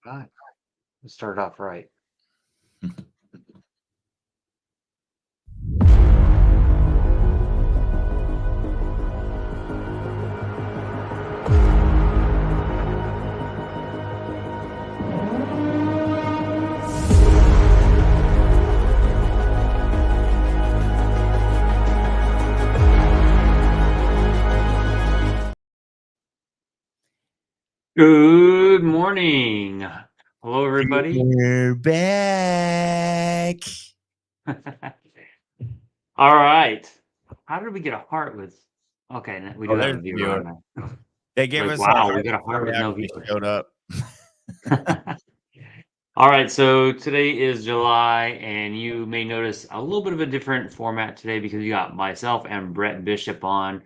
God, let's start off right. Good morning. Hello, everybody. We're back. All right. How did we get a heart with? Okay, we do have There's a a viewer viewer. on there. They gave Like, us a wow, we heart got a heart before with they no actually viewers. showed up. All right, so today is July, and you may notice a little bit of a different format today because you got myself and Brett Bishop on.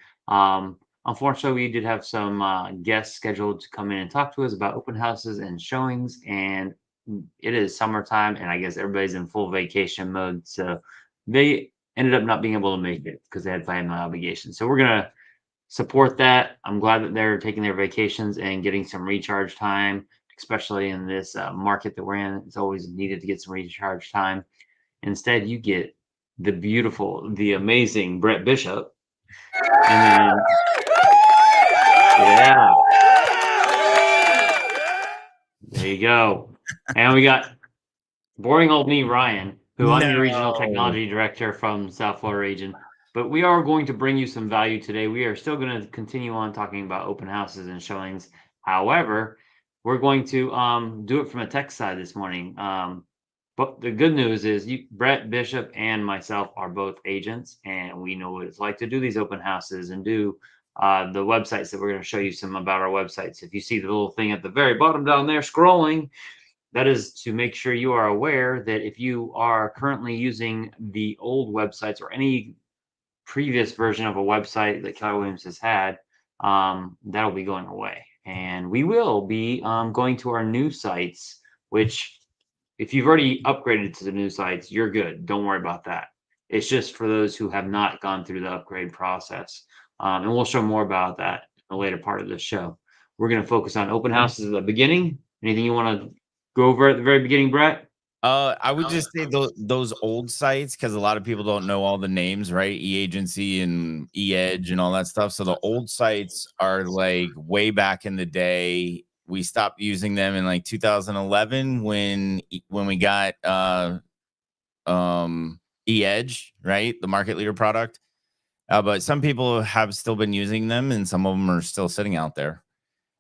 Unfortunately, we did have some guests scheduled to come in and talk to us about open houses and showings, and it is summertime, and I guess everybody's in full vacation mode, so they ended up not being able to make it because they had family obligations. So we're gonna support that. I'm glad that they're taking their vacations and getting some recharge time, especially in this market that we're in. It's always needed to get some recharge time. Instead, you get the beautiful, the amazing Brett Bishop. And then, yeah, there you go. And we got boring old me, Ryan, who I'm your regional No. technology director from South Florida region. But we are going to bring you some value today. We are still going to continue on talking about open houses and showings. However, we're going to do it from a tech side this morning. But the good news is Brett Bishop and myself are both agents, and we know what it's like to do these open houses and do the websites that we're going to show you some about our websites. If you see the little thing at the very bottom down there scrolling, that is to make sure you are aware that if you are currently using the old websites or any previous version of a website that Keller Williams has had, that'll be going away. And we will be going to our new sites, which if you've already upgraded to the new sites, you're good. Don't worry about that. It's just for those who have not gone through the upgrade process. And we'll show more about that in the later part of the show. We're going to focus on open houses at the beginning. Anything you want to go over at the very beginning, Brett? I would just say those old sites, because a lot of people don't know all the names, right? E-Agency and E-Edge and all that stuff. So the old sites are like way back in the day. We stopped using them in like 2011 when we got E-Edge, right? The market leader product. But some people have still been using them, and some of them are still sitting out there.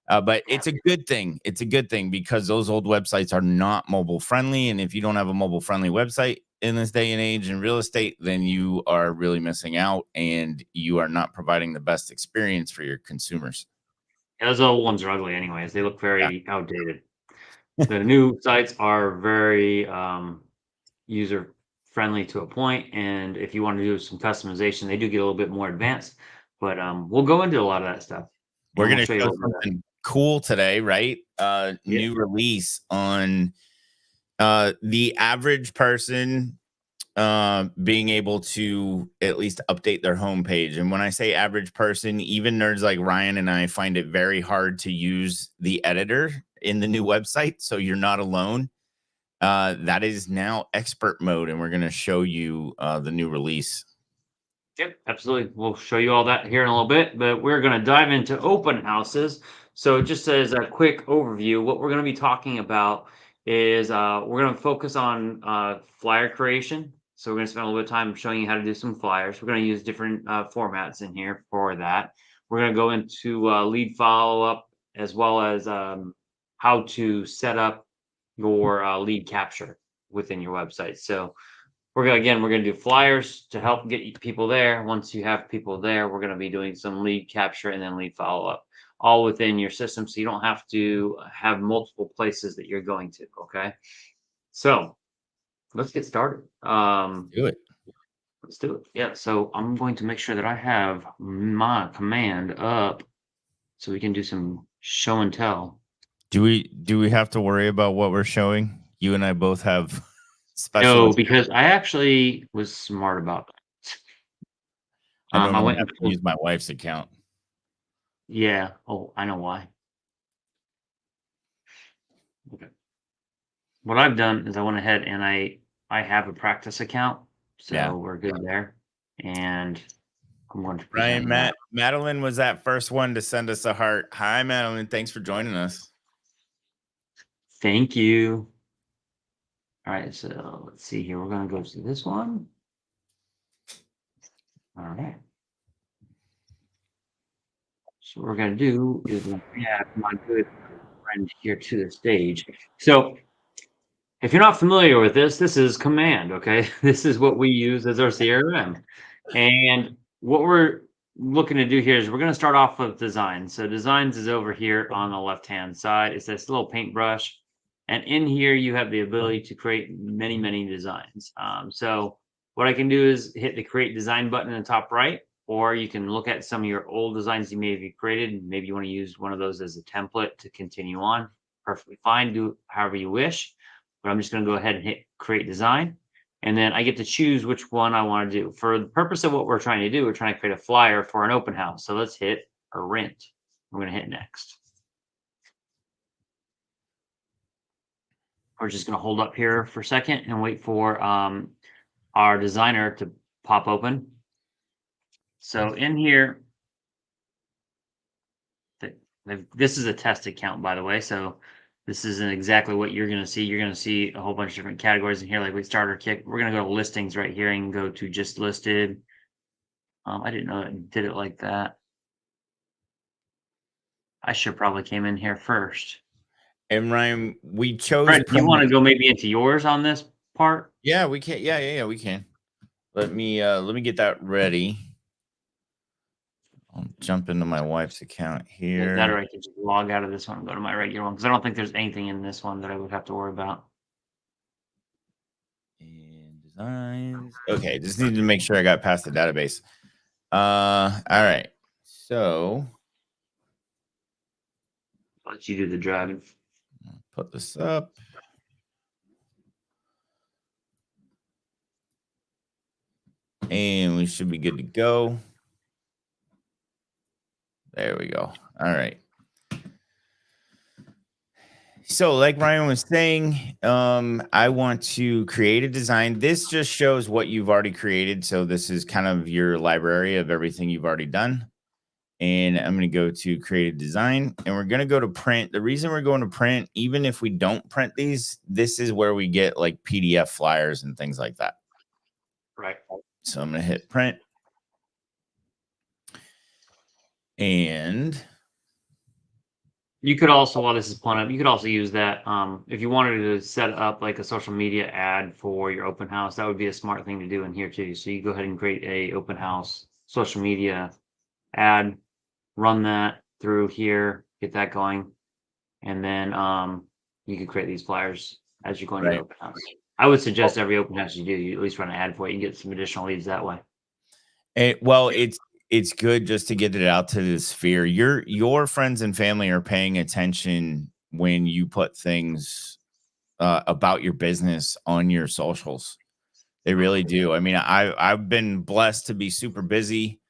But it's a good thing. It's a good thing because those old websites are not mobile friendly. And if you don't have a mobile friendly website in this day and age in real estate, then you are really missing out and you are not providing the best experience for your consumers. Yeah, those old ones are ugly, anyways. They look Yeah. very outdated. The new sites are very user friendly to a point, and if you want to do some customization, they do get a little bit more advanced. But we'll go into a lot of that stuff, We're and we'll going to show you a show little bit of that. something cool today, right? Yeah. New release on the average person being able to at least update their homepage. And when I say average person, even nerds like Ryan and I find it very hard to use the editor in the new website. So you're not alone. That is now expert mode, and we're going to show you the new release. Yep, absolutely. We'll show you all that here in a little bit, but we're going to dive into open houses. So, just as a quick overview, what we're going to be talking about is we're going to focus on flyer creation. So, we're going to spend a little bit of time showing you how to do some flyers. We're going to use different formats in here for that. We're going to go into lead follow up as well as how to set up your lead capture within your website. So, we're gonna do flyers to help get people there. Once you have people there, we're gonna be doing some lead capture and then lead follow up, all within your system, so you don't have to have multiple places that you're going to. Okay, so let's get started. Do it. Let's do it. Yeah. So I'm going to make sure that I have my command up so we can do some show and tell. Do we have to worry about what we're showing? You and I both have special. No, because I actually was smart about that. I I normally went have and to pulled. use my wife's account. Yeah. Oh, I know why. Okay. what I've done is I went ahead and I have a practice account, so Yeah. we're good there. And I'm going to Ryan, present that. Madeline was that first one to send us a heart. Hi, Madeline. Thanks for joining us. Thank you. All right, so let's see here. We're going to go to this one. All right. So what we're going to do is we're going to have my good friend here to the stage. So if you're not familiar with this, this is Command, okay? This is what we use as our CRM. And what we're looking to do here is we're going to start off with design. So designs is over here on the left-hand side. It's this little paintbrush. And in here, you have the ability to create many, many designs. So what I can do is hit the create design button in the top right, or you can look at some of your old designs you may have created. Maybe you want to use one of those as a template to continue on. Perfectly fine. Do however you wish. But I'm just going to go ahead and hit create design. And then I get to choose which one I want to do. For the purpose of what we're trying to do, we're trying to create a flyer for an open house. So let's hit print. We're going to hit next. We're just going to hold up here for a second and wait for our designer to pop open. So in here, this is a test account, by the way. So this isn't exactly what you're going to see. You're going to see a whole bunch of different categories in here, like we starter kit. We're going to go to listings right here and go to just listed. I didn't know it did it like that. I should probably came in here first. And Ryan, we chose. Right, you want to go maybe into yours on this part? Yeah, we can. Yeah, we can. Let me get that ready. I'll jump into my wife's account here. That or I can just log out of this one and go to my regular one because I don't think there's anything in this one that I would have to worry about. And designs. Okay, just need to make sure I got past the database. All right. So I'll let you do the driving. Put this up. And we should be good to go. There we go. All right. So like Ryan was saying, I want to create a design. This just shows what you've already created. So this is kind of your library of everything you've already done. And I'm going to go to create a design and we're going to go to print. The reason we're going to print, even if we don't print these, this is where we get like PDF flyers and things like that. Right. So I'm going to hit print. And you could also, while this is pulling up, you could also use that if you wanted to set up like a social media ad for your open house. That would be a smart thing to do in here too. So you go ahead and create a open house social media ad, run that through here, get that going, and then you can create these flyers as you go into your open house. I would suggest every open house you do, you at least run an ad for it. You get some additional leads that way. It's good just to get it out to the sphere. Your friends and family are paying attention when you put things about your business on your socials. They really do. I mean, I've been blessed to be super busy.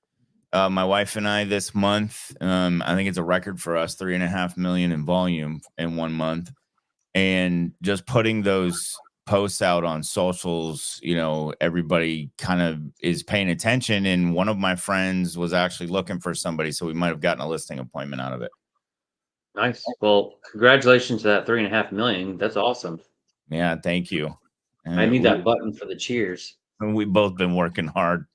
My wife and I this month, I think it's a record for us, 3.5 million in volume in 1 month. And just putting those posts out on socials, you know, everybody kind of is paying attention. And one of my friends was actually looking for somebody, so we might have gotten a listing appointment out of it. Nice. Well, congratulations to that 3.5 million. That's awesome. Yeah, thank you. I need that button for the cheers. We've both been working hard.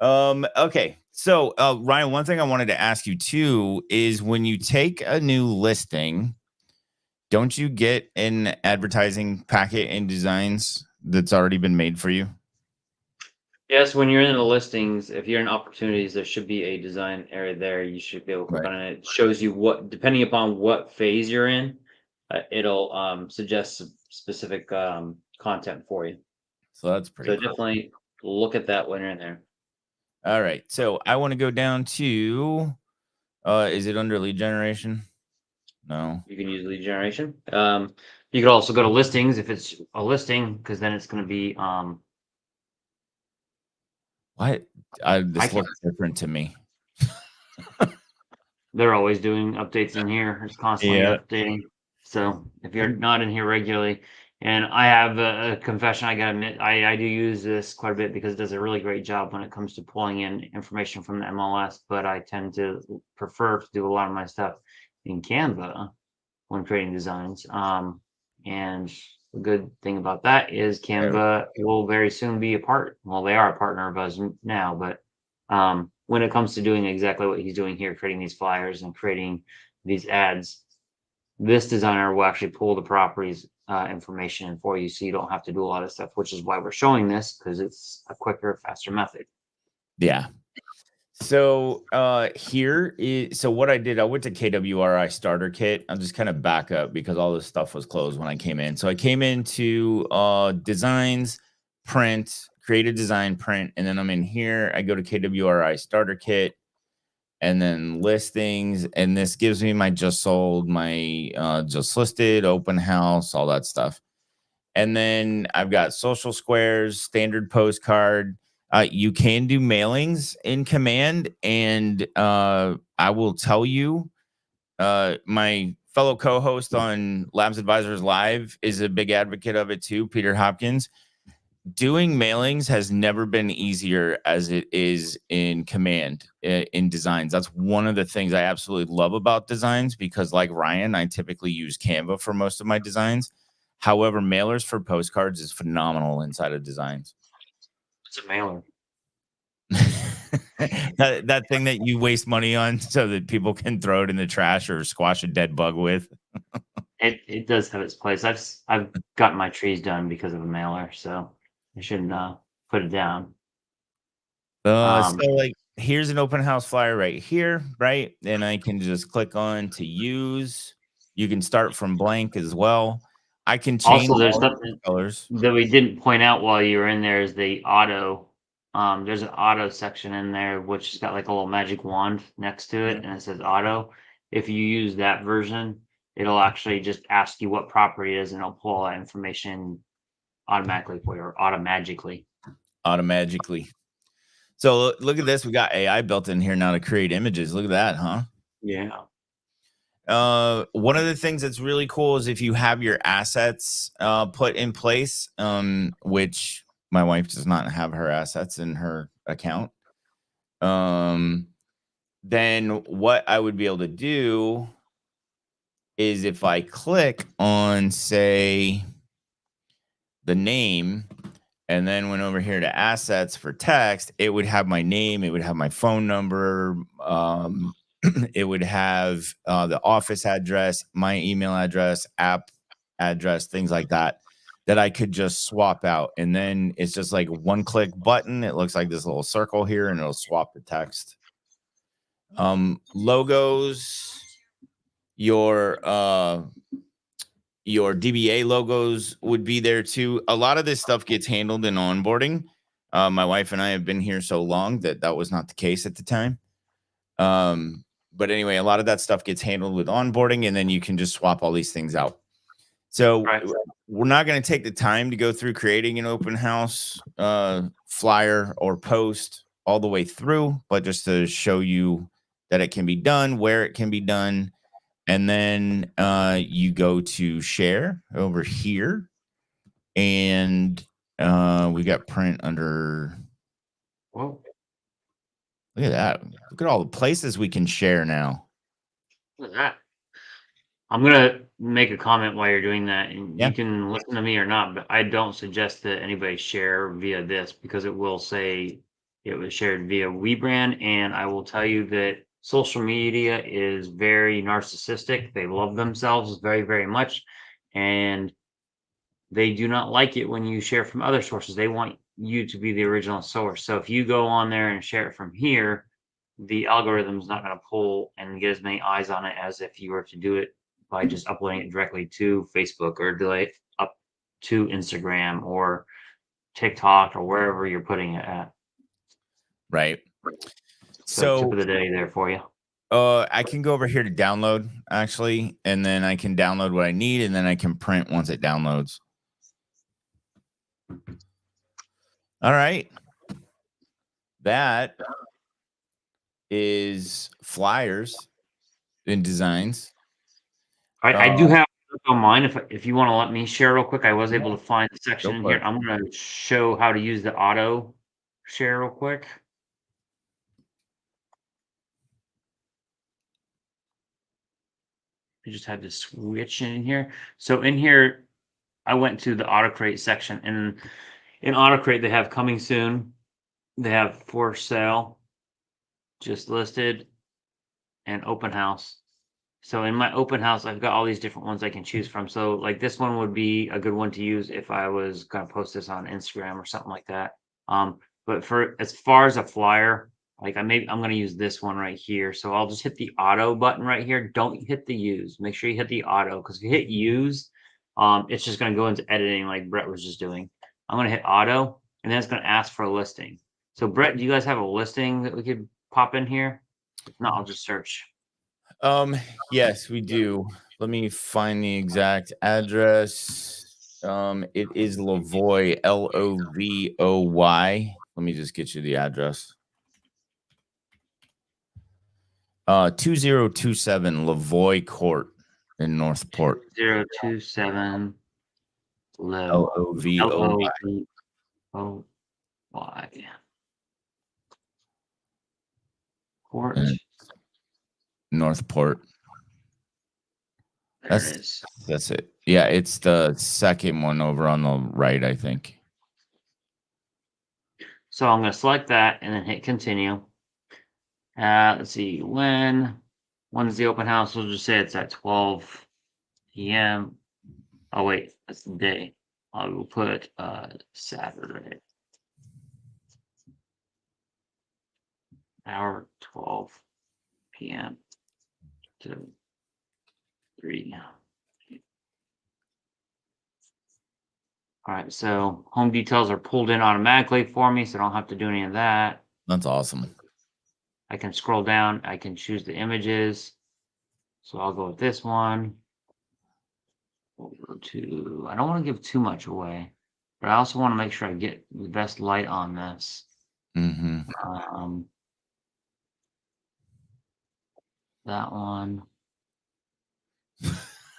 Okay. So, Ryan, one thing I wanted to ask you too is when you take a new listing, don't you get an advertising packet and designs that's already been made for you? Yes, when you're in the listings, if you're in opportunities, there should be a design area there. You should be able to click on it. It shows you what, depending upon what phase you're in, it'll suggest specific content for you. So that's pretty cool. Definitely look at that when you're in there. All right. So I want to go down to, is it under lead generation? No. You can use lead generation. You could also go to listings if it's a listing, because then it's going to be what? This looks different to me. They're always doing updates in here. It's constantly updating. So if you're not in here regularly, and I have a confession, I gotta admit, I do use this quite a bit because it does a really great job when it comes to pulling in information from the MLS, but I tend to prefer to do a lot of my stuff in Canva when creating designs. And the good thing about that is Canva will very soon be well, they are a partner of us now, but when it comes to doing exactly what he's doing here, creating these flyers and creating these ads, this designer will actually pull the properties information in for you, so you don't have to do a lot of stuff, which is why we're showing this, because it's a quicker, faster method. Yeah. So so what I did, I went to KWRI starter kit. I'll just kind of back up because all this stuff was closed when I came in. So I came into designs, print, create a design, print, and then I'm in here. I go to KWRI starter kit and then listings, and this gives me my just sold, my just listed, open house, all that stuff. And then I've got social squares, standard postcard. You can do mailings in Command, and I will tell you, my fellow co-host on Labs Advisors Live is a big advocate of it too, Peter Hopkins. Doing mailings has never been easier as it is in Command in designs. That's one of the things I absolutely love about designs, because like Ryan, I typically use Canva for most of my designs. However, mailers for postcards is phenomenal inside of designs. It's a mailer. that thing that you waste money on so that people can throw it in the trash or squash a dead bug with. It does have its place. I've gotten my trees done because of a mailer, so I shouldn't put it down. So like here's an open house flyer right here, right? And I can just click on to use. You can start from blank as well. I can change Also, there's all something the colors. that we didn't point out while you were in there is the auto. There's an auto section in there which has got like a little magic wand next to it, and it says auto. If you use that version, it'll actually just ask you what property it is, and it'll pull all that information automatically for you, or automagically. Automatically. So look at this. We got AI built in here now to create images. Look at that, huh? Yeah. One of the things that's really cool is if you have your assets put in place, which my wife does not have her assets in her account. Then what I would be able to do is if I click on, say, the name, and then went over here to assets for text, it would have my name, it would have my phone number, it would have the office address, my email address, app address, things like that, that I could just swap out. And then it's just like one click button. It looks like this little circle here, and it'll swap the text. Logos, your DBA logos would be there too. A lot of this stuff gets handled in onboarding. My wife and I have been here so long that was not the case at the time. But anyway, a lot of that stuff gets handled with onboarding, and then you can just swap all these things out. So we're not going to take the time to go through creating an open house flyer or post all the way through, but just to show you that it can be done, where it can be done. And then you go to share over here, and we got print under. Whoa. Look at that. Look at all the places we can share now. Look at that. I'm gonna make a comment while you're doing that, and you can listen to me or not, but I don't suggest that anybody share via this, because it will say it was shared via WeBrand, and I will tell you that social media is very narcissistic. They love themselves very, very much, and they do not like it when you share from other sources. They want you to be the original source. So if you go on there and share it from here, the algorithm is not going to pull and get as many eyes on it as if you were to do it by just uploading it directly to Facebook, or delay up to Instagram or TikTok or wherever you're putting it at. Right. So tip of the day there for you. I can go over here to download actually, and then I can download what I need, and then I can print once it downloads. All right. That is flyers in designs. I do have don't mind if you want to let me share real quick. I was able to find the section in for here. it. I'm going to show how to use the auto share real quick. I just had to switch in here. So in here, I went to the AutoCrate section, and in AutoCrate they have coming soon. They have for sale, just listed, and open house. So in my open house, I've got all these different ones I can choose from. So like this one would be a good one to use if I was gonna post this on Instagram or something like that. But for as far as a flyer, like I'm gonna use this one right here. So I'll just hit the auto button right here. Don't hit the use. Make sure you hit the auto, because if you hit use, it's just gonna go into editing like Brett was just doing. I'm gonna hit auto, and then it's gonna ask for a listing. So Brett, do you guys have a listing that we could pop in here? If not, I'll just search. Yes, we do. Let me find the exact address. It is Lavoy, Lovoy. Let me just get you the address. 2027 Lavoy Court in Northport. 027 Lovoy. Lovoy Court. Northport. There it is. That's it. Yeah, it's the second one over on the right, I think. So I'm going to select that and then hit continue. Let's see, when's the open house? We'll just say it's at 12 p.m. Oh wait, that's the day. I will put Saturday. Hour 12 p.m. to 3. All right, so home details are pulled in automatically for me, so I don't have to do any of that. That's awesome. I can scroll down, I can choose the images. So I'll go with this one. Over to, I don't want to give too much away, but I also want to make sure I get the best light on this. That one.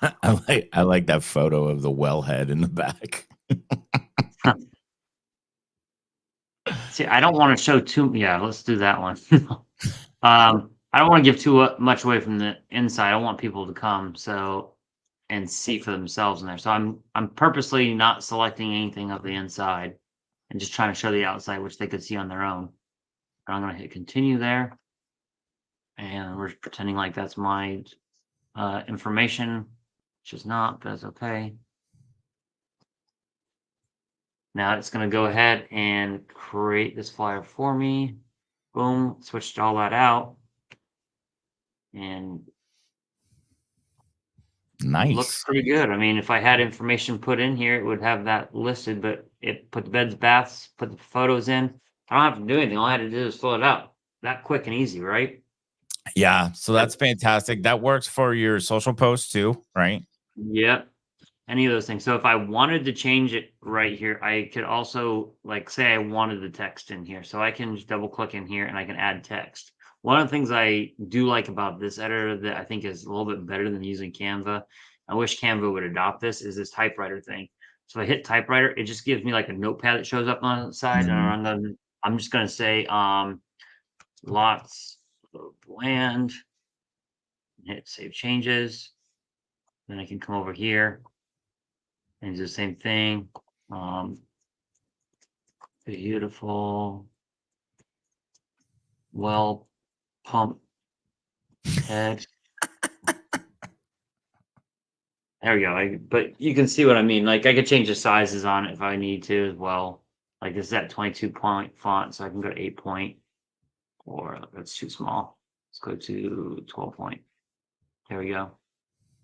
I like that photo of the wellhead in the back. See, I don't want to show too. Yeah, let's do that one. I don't want to give too much away from the inside. I want people to come and see for themselves in there. So I'm purposely not selecting anything of the inside and just trying to show the outside, which they could see on their own. And I'm going to hit continue there, and we're just pretending like that's my information, which is not, but it's okay. Now it's going to go ahead and create this flyer for me. Boom, switched all that out. And nice. Looks pretty good. I mean, if I had information put in here, it would have that listed, but it put the beds, baths, put the photos in. I don't have to do anything. All I had to do is fill it out. That quick and easy, right? Yeah, so that's fantastic. That works for your social posts too, right? Yep. Any of those things. So if I wanted to change it right here, I could also, like, say I wanted the text in here. So I can just double click in here and I can add text. One of the things I do like about this editor that I think is a little bit better than using Canva, I wish Canva would adopt this, is this typewriter thing. So if I hit typewriter, it just gives me like a notepad that shows up on the side, and I'm just gonna say lots of land, hit save changes. Then I can come over here and do the same thing. Beautiful, well pump head. There we go. But you can see what I mean. Like I could change the sizes on it if I need to as well. Like this is at 22-point font, so I can go to 8-point, or that's too small. Let's go to 12-point. There we go.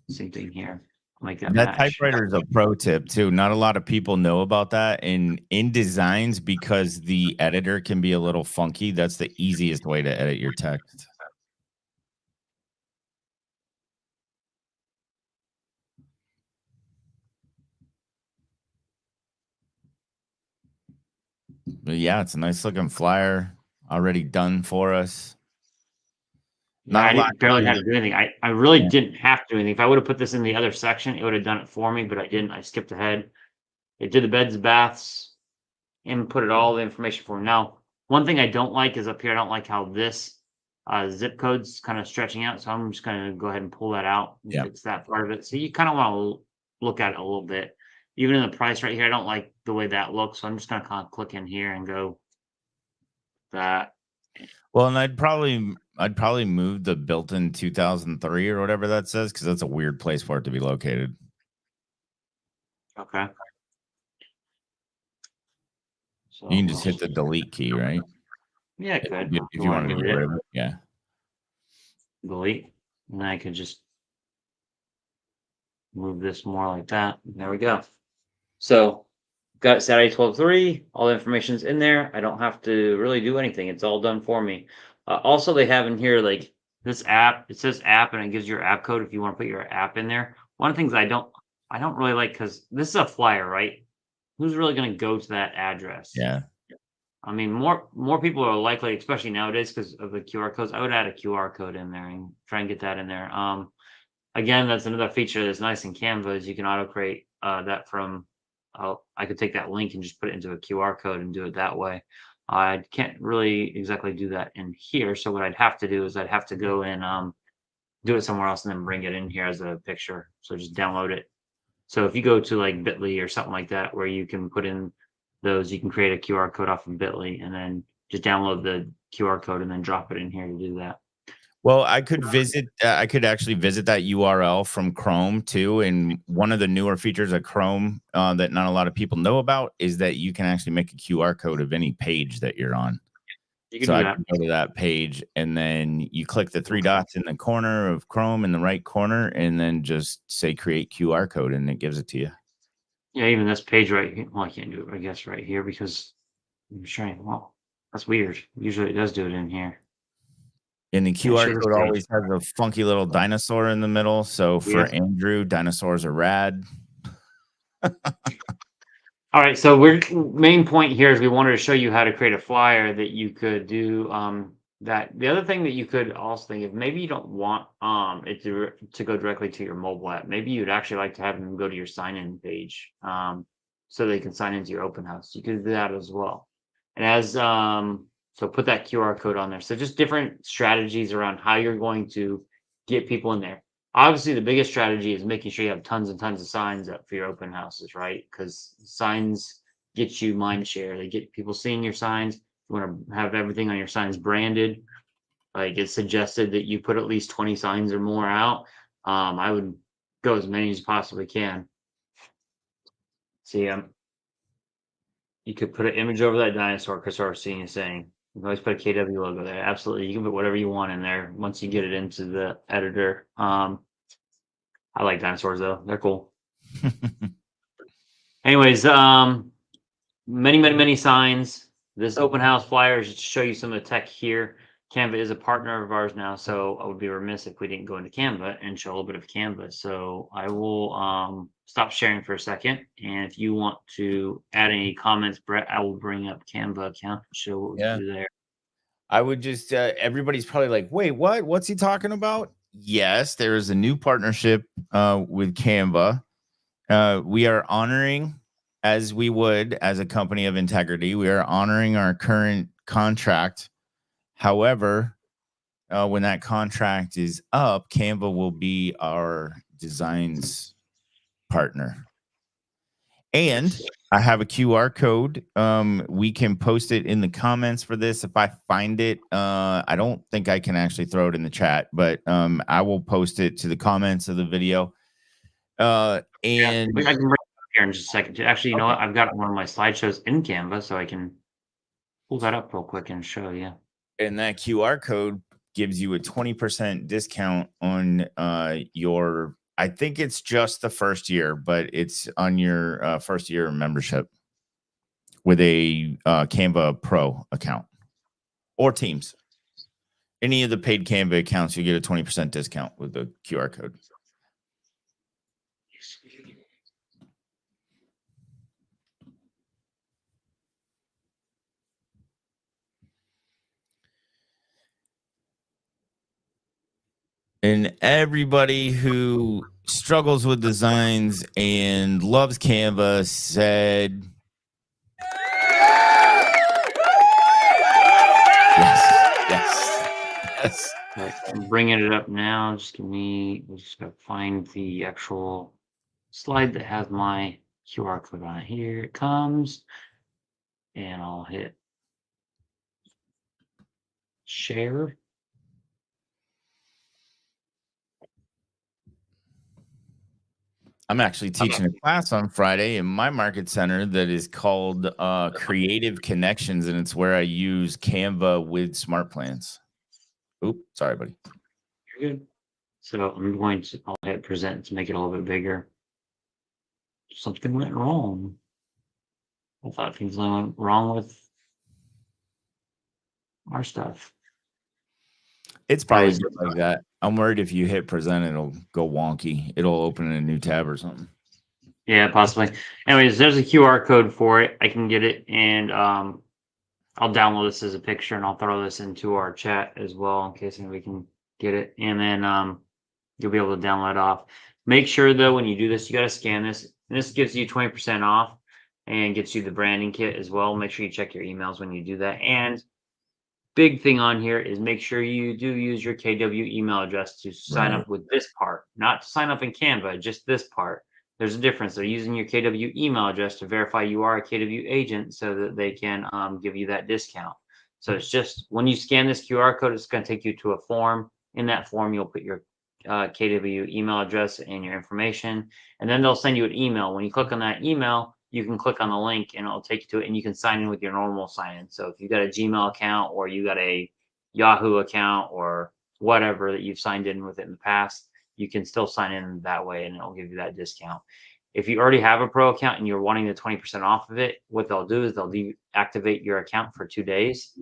Same thing here. Make that That match. typewriter is a pro tip too. Not a lot of people know about that. And in designs, because the editor can be a little funky, that's the easiest way to edit your text. But yeah, it's a nice looking flyer already done for us. Not I a lot didn't barely to have do. to do anything. I really Yeah. didn't have to do anything. If I would have put this in the other section, it would have done it for me, but I didn't. I skipped ahead. It did the beds, baths, inputted all the information for me. Now, one thing I don't like is up here, I don't like how this zip code's kind of stretching out. So I'm just going to go ahead and pull that out and Yeah. fix that part of it. So you kind of want to look at it a little bit. Even in the price right here, I don't like the way that looks. So I'm just going to kind of click in here and go that. Well, and I'd probably move the built-in 2003 or whatever that says, because that's a weird place for it to be located. Okay. So You can just hit the delete key, right? yeah, it could. If you wanted to get rid of it. Yeah. Delete. And then I could just move this more like that. There we go. So got Saturday 12/3. All the information's in there. I don't have to really do anything. It's all done for me. Also, they have in here like this app. It says app, and it gives your app code if you want to put your app in there. One of the things I don't really like because this is a flyer, right? Who's really going to go to that address? Yeah. I mean, more people are likely, especially nowadays, because of the QR codes. I would add a QR code in there and try and get that in there. Again, that's another feature that's nice in Canva is you can auto create that from. I could take that link and just put it into a QR code and do it that way. I can't really exactly do that in here. So what I'd have to do is I'd have to go and do it somewhere else and then bring it in here as a picture. So just download it. So if you go to like Bitly or something like that, where you can put in those, you can create a QR code off of Bitly and then just download the QR code and then drop it in here to do that. Well, I could actually visit that URL from Chrome too. And one of the newer features of Chrome that not a lot of people know about is that you can actually make a QR code of any page that you're on. You can So do I that. can go to that page and then you click the three dots in the corner of Chrome in the right corner and then just say create QR code and it gives it to you. Yeah, even this page right here. Well, I can't do it, I guess, right here because I'm trying. Well, that's weird. Usually it does do it in here. And the Can't QR show this code page. always has a funky little dinosaur in the middle. So for Yeah. Andrew, dinosaurs are rad. All right. So we're main point here is we wanted to show you how to create a flyer that you could do. That the other thing that you could also think of, maybe you don't want it to go directly to your mobile app. Maybe you'd actually like to have them go to your sign in page, so they can sign into your open house. You could do that as well. And as so put that QR code on there. So just different strategies around how you're going to get people in there. Obviously, the biggest strategy is making sure you have tons and tons of signs up for your open houses, right? Because signs get you mind share. They get people seeing your signs. You want to have everything on your signs branded. Like it's suggested that you put at least 20 signs or more out. I would go as many as you possibly can. See, you could put an image over that dinosaur Chris Orsini is saying. You can always put a KW logo there. Absolutely. You can put whatever you want in there once you get it into the editor. I like dinosaurs though. They're cool. Anyways, many signs. This open house flyer is just to show you some of the tech here. Canva is a partner of ours now, so I would be remiss if we didn't go into Canva and show a little bit of Canva. So I will stop sharing for a second. And if you want to add any comments, Brett, I will bring up Canva account and show what we Yeah. do there. I would just, everybody's probably like, wait, what? What's he talking about? Yes, there is a new partnership with Canva. We are honoring, as we would as a company of integrity, we are honoring our current contract. However, when that contract is up, Canva will be our designs partner. And I have a QR code. We can post it in the comments for this if I find it. I don't think I can actually throw it in the chat, but I will post it to the comments of the video. Yeah, And I can bring it up here in just a second. Actually, you know okay. what? I've got one of my slideshows in Canva, so I can pull that up real quick and show you. And that QR code gives you a 20% discount on your, I think it's just the first year, but it's on your first year membership with a Canva Pro account or Teams. Any of the paid Canva accounts, you get a 20% discount with the QR code. And everybody who struggles with designs and loves Canva said, yes. All right, I'm bringing it up now. Just give me, I just gotta find the actual slide that has my QR code on it. Here it comes. And I'll hit share. I'm actually teaching a class on Friday in my market center that is called Creative Connections, and it's where I use Canva with smart plans. Oop, sorry, buddy. You're good. So I'm going to, I'll hit present to make it a little bit bigger. Something went wrong. I thought things went wrong with our stuff. It's probably just like that. I'm worried if you hit present, it'll go wonky. It'll open in a new tab or something. Yeah, possibly. Anyways, there's a QR code for it. I can get it, and I'll download this as a picture, and I'll throw this into our chat as well in case anybody can get it. And then you'll be able to download it off. Make sure though, when you do this, you got to scan this. And this gives you 20% off and gets you the branding kit as well. Make sure you check your emails when you do that. And big thing on here is make sure you do use your KW email address to sign up with this part, not to sign up in Canva, just this part. There's a difference. They're using your KW email address to verify you are a KW agent so that they can give you that discount. So it's just when you scan this QR code, it's going to take you to a form. In that form, you'll put your KW email address and your information, and then they'll send you an email. When you click on that email, you can click on the link and it'll take you to it, and you can sign in with your normal sign in. So if you got a Gmail account or you got a Yahoo account or whatever that you've signed in with it in the past, you can still sign in that way and it'll give you that discount. If you already have a pro account and you're wanting the 20% off of it, what they'll do is they'll deactivate your account for 2 days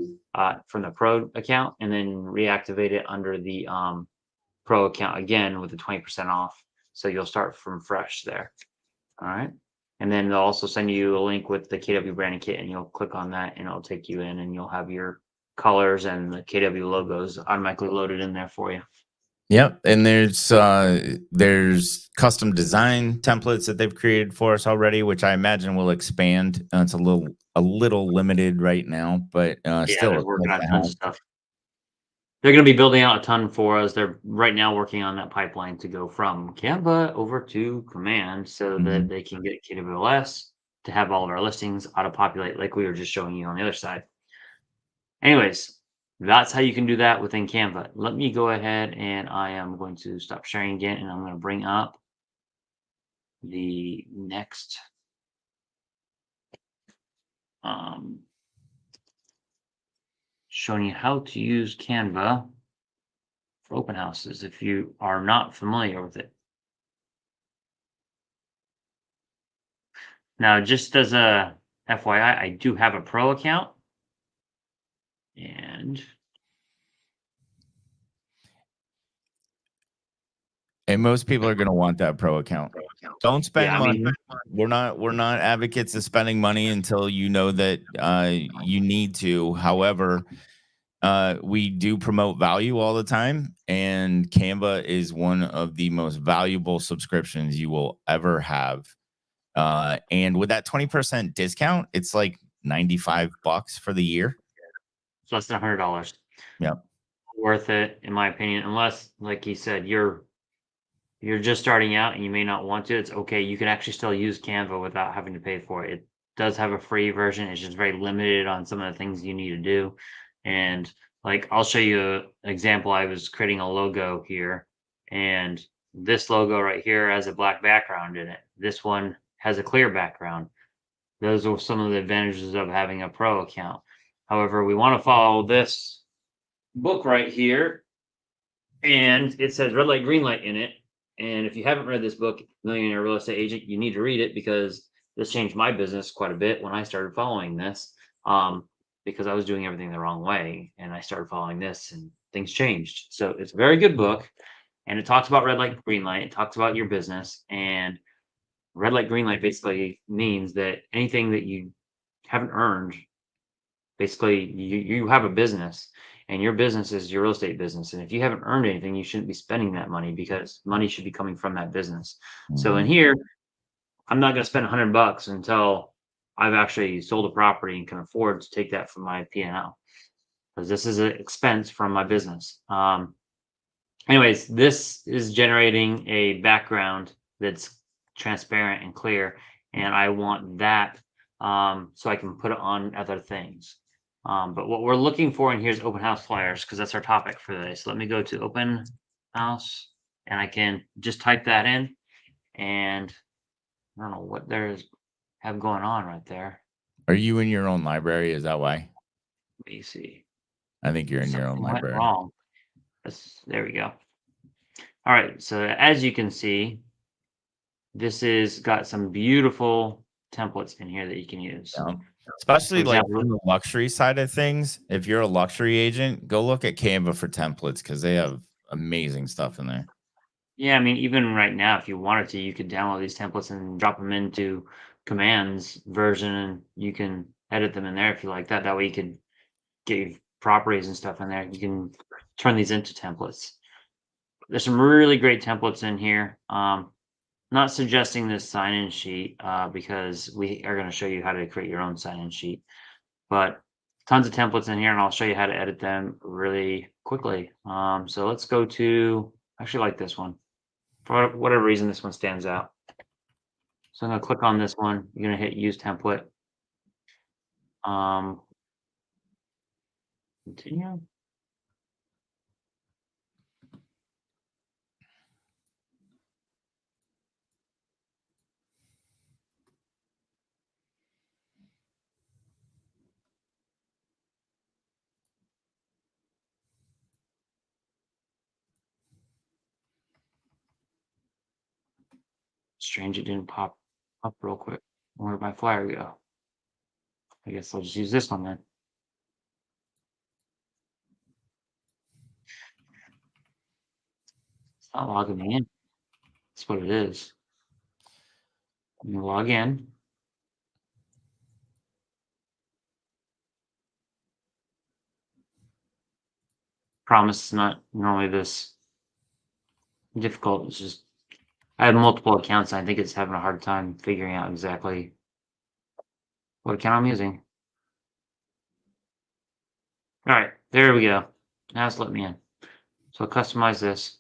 from the pro account and then reactivate it under the pro account again with the 20% off. So you'll start from fresh there. All right. And then they'll also send you a link with the KW branding kit, and you'll click on that and it'll take you in, and you'll have your colors and the KW logos automatically loaded in there for you. Yep, and there's custom design templates that they've created for us already, which I imagine will expand. It's a little limited right now, but still, they're working on tons of stuff. They're going to be building out a ton for us. They're right now working on that pipeline to go from Canva over to Command so that they can get KWLS to have all of our listings auto-populate like we were just showing you on the other side. Anyways, that's how you can do that within Canva. Let me go ahead and I am going to stop sharing again, and I'm going to bring up the next showing you how to use Canva for open houses if you are not familiar with it. Now, just as a FYI, I do have a pro account, and most people are going to want that pro account. Don't spend money. We're not advocates of spending money until you know that you need to. However, we do promote value all the time, and Canva is one of the most valuable subscriptions you will ever have. And with that 20% discount, it's like $95 for the year. It's less than $100. Yep. Worth it, in my opinion, unless, like you said, you're just starting out and you may not want to. It's okay. You can actually still use Canva without having to pay for it. It does have a free version. It's just very limited on some of the things you need to do. And like, I'll show you an example. I was creating a logo here, and this logo right here has a black background in it. This one has a clear background. Those are some of the advantages of having a pro account. However, we want to follow this book right here, and it says red light, green light in it. And if you haven't read this book, Millionaire Real Estate Agent, you need to read it because this changed my business quite a bit when I started following this, because I was doing everything the wrong way, and I started following this and things changed. So it's a very good book, and it talks about red light, green light. It talks about your business, and red light, green light basically means that anything that you haven't earned, basically you have a business. and your business is your real estate business. And if you haven't earned anything, you shouldn't be spending that money because money should be coming from that business. So in Mhm. here, I'm not going to spend $100 until I've actually sold a property and can afford to take that from my P&L because this is an expense from my business. Anyways, this is generating a background that's transparent and clear, and I want that so I can put it on other things. But what we're looking for in here is open house flyers because that's our topic for today. So let me go to open house, and I can just type that in, and I don't know what there's have going on right there. Are you in your own library? Is that why? Let me see. I think you're in your own Something went library. wrong. There we go. All right. So as you can see, this is got some beautiful templates in here that you can use. Yeah. For Especially like example, from the luxury side of things. If you're a luxury agent, go look at Canva for templates because they have amazing stuff in there. yeah, I mean, even right now, if you wanted to, you could download these templates and drop them into commands version, and you can edit them in there if you like that. That way, you could get your properties and stuff in there. You can turn these into templates. There's some really great templates in here. Not suggesting this sign-in sheet because we are going to show you how to create your own sign-in sheet, but tons of templates in here, and I'll show you how to edit them really quickly. So let's go to, I actually like this one. For whatever reason, this one stands out. So I'm going to click on this one. You're going to hit use template. Um, Continue. Strange, it didn't pop up real quick. Where'd my flyer go? I guess I'll just use this one then. It's not logging me in. That's what it is. I'm gonna log in. Promise it's not normally this difficult. It's just I have multiple accounts. And I think it's having a hard time figuring out exactly what account I'm using. All right, there we go. Now it's let me in. So I'll customize this.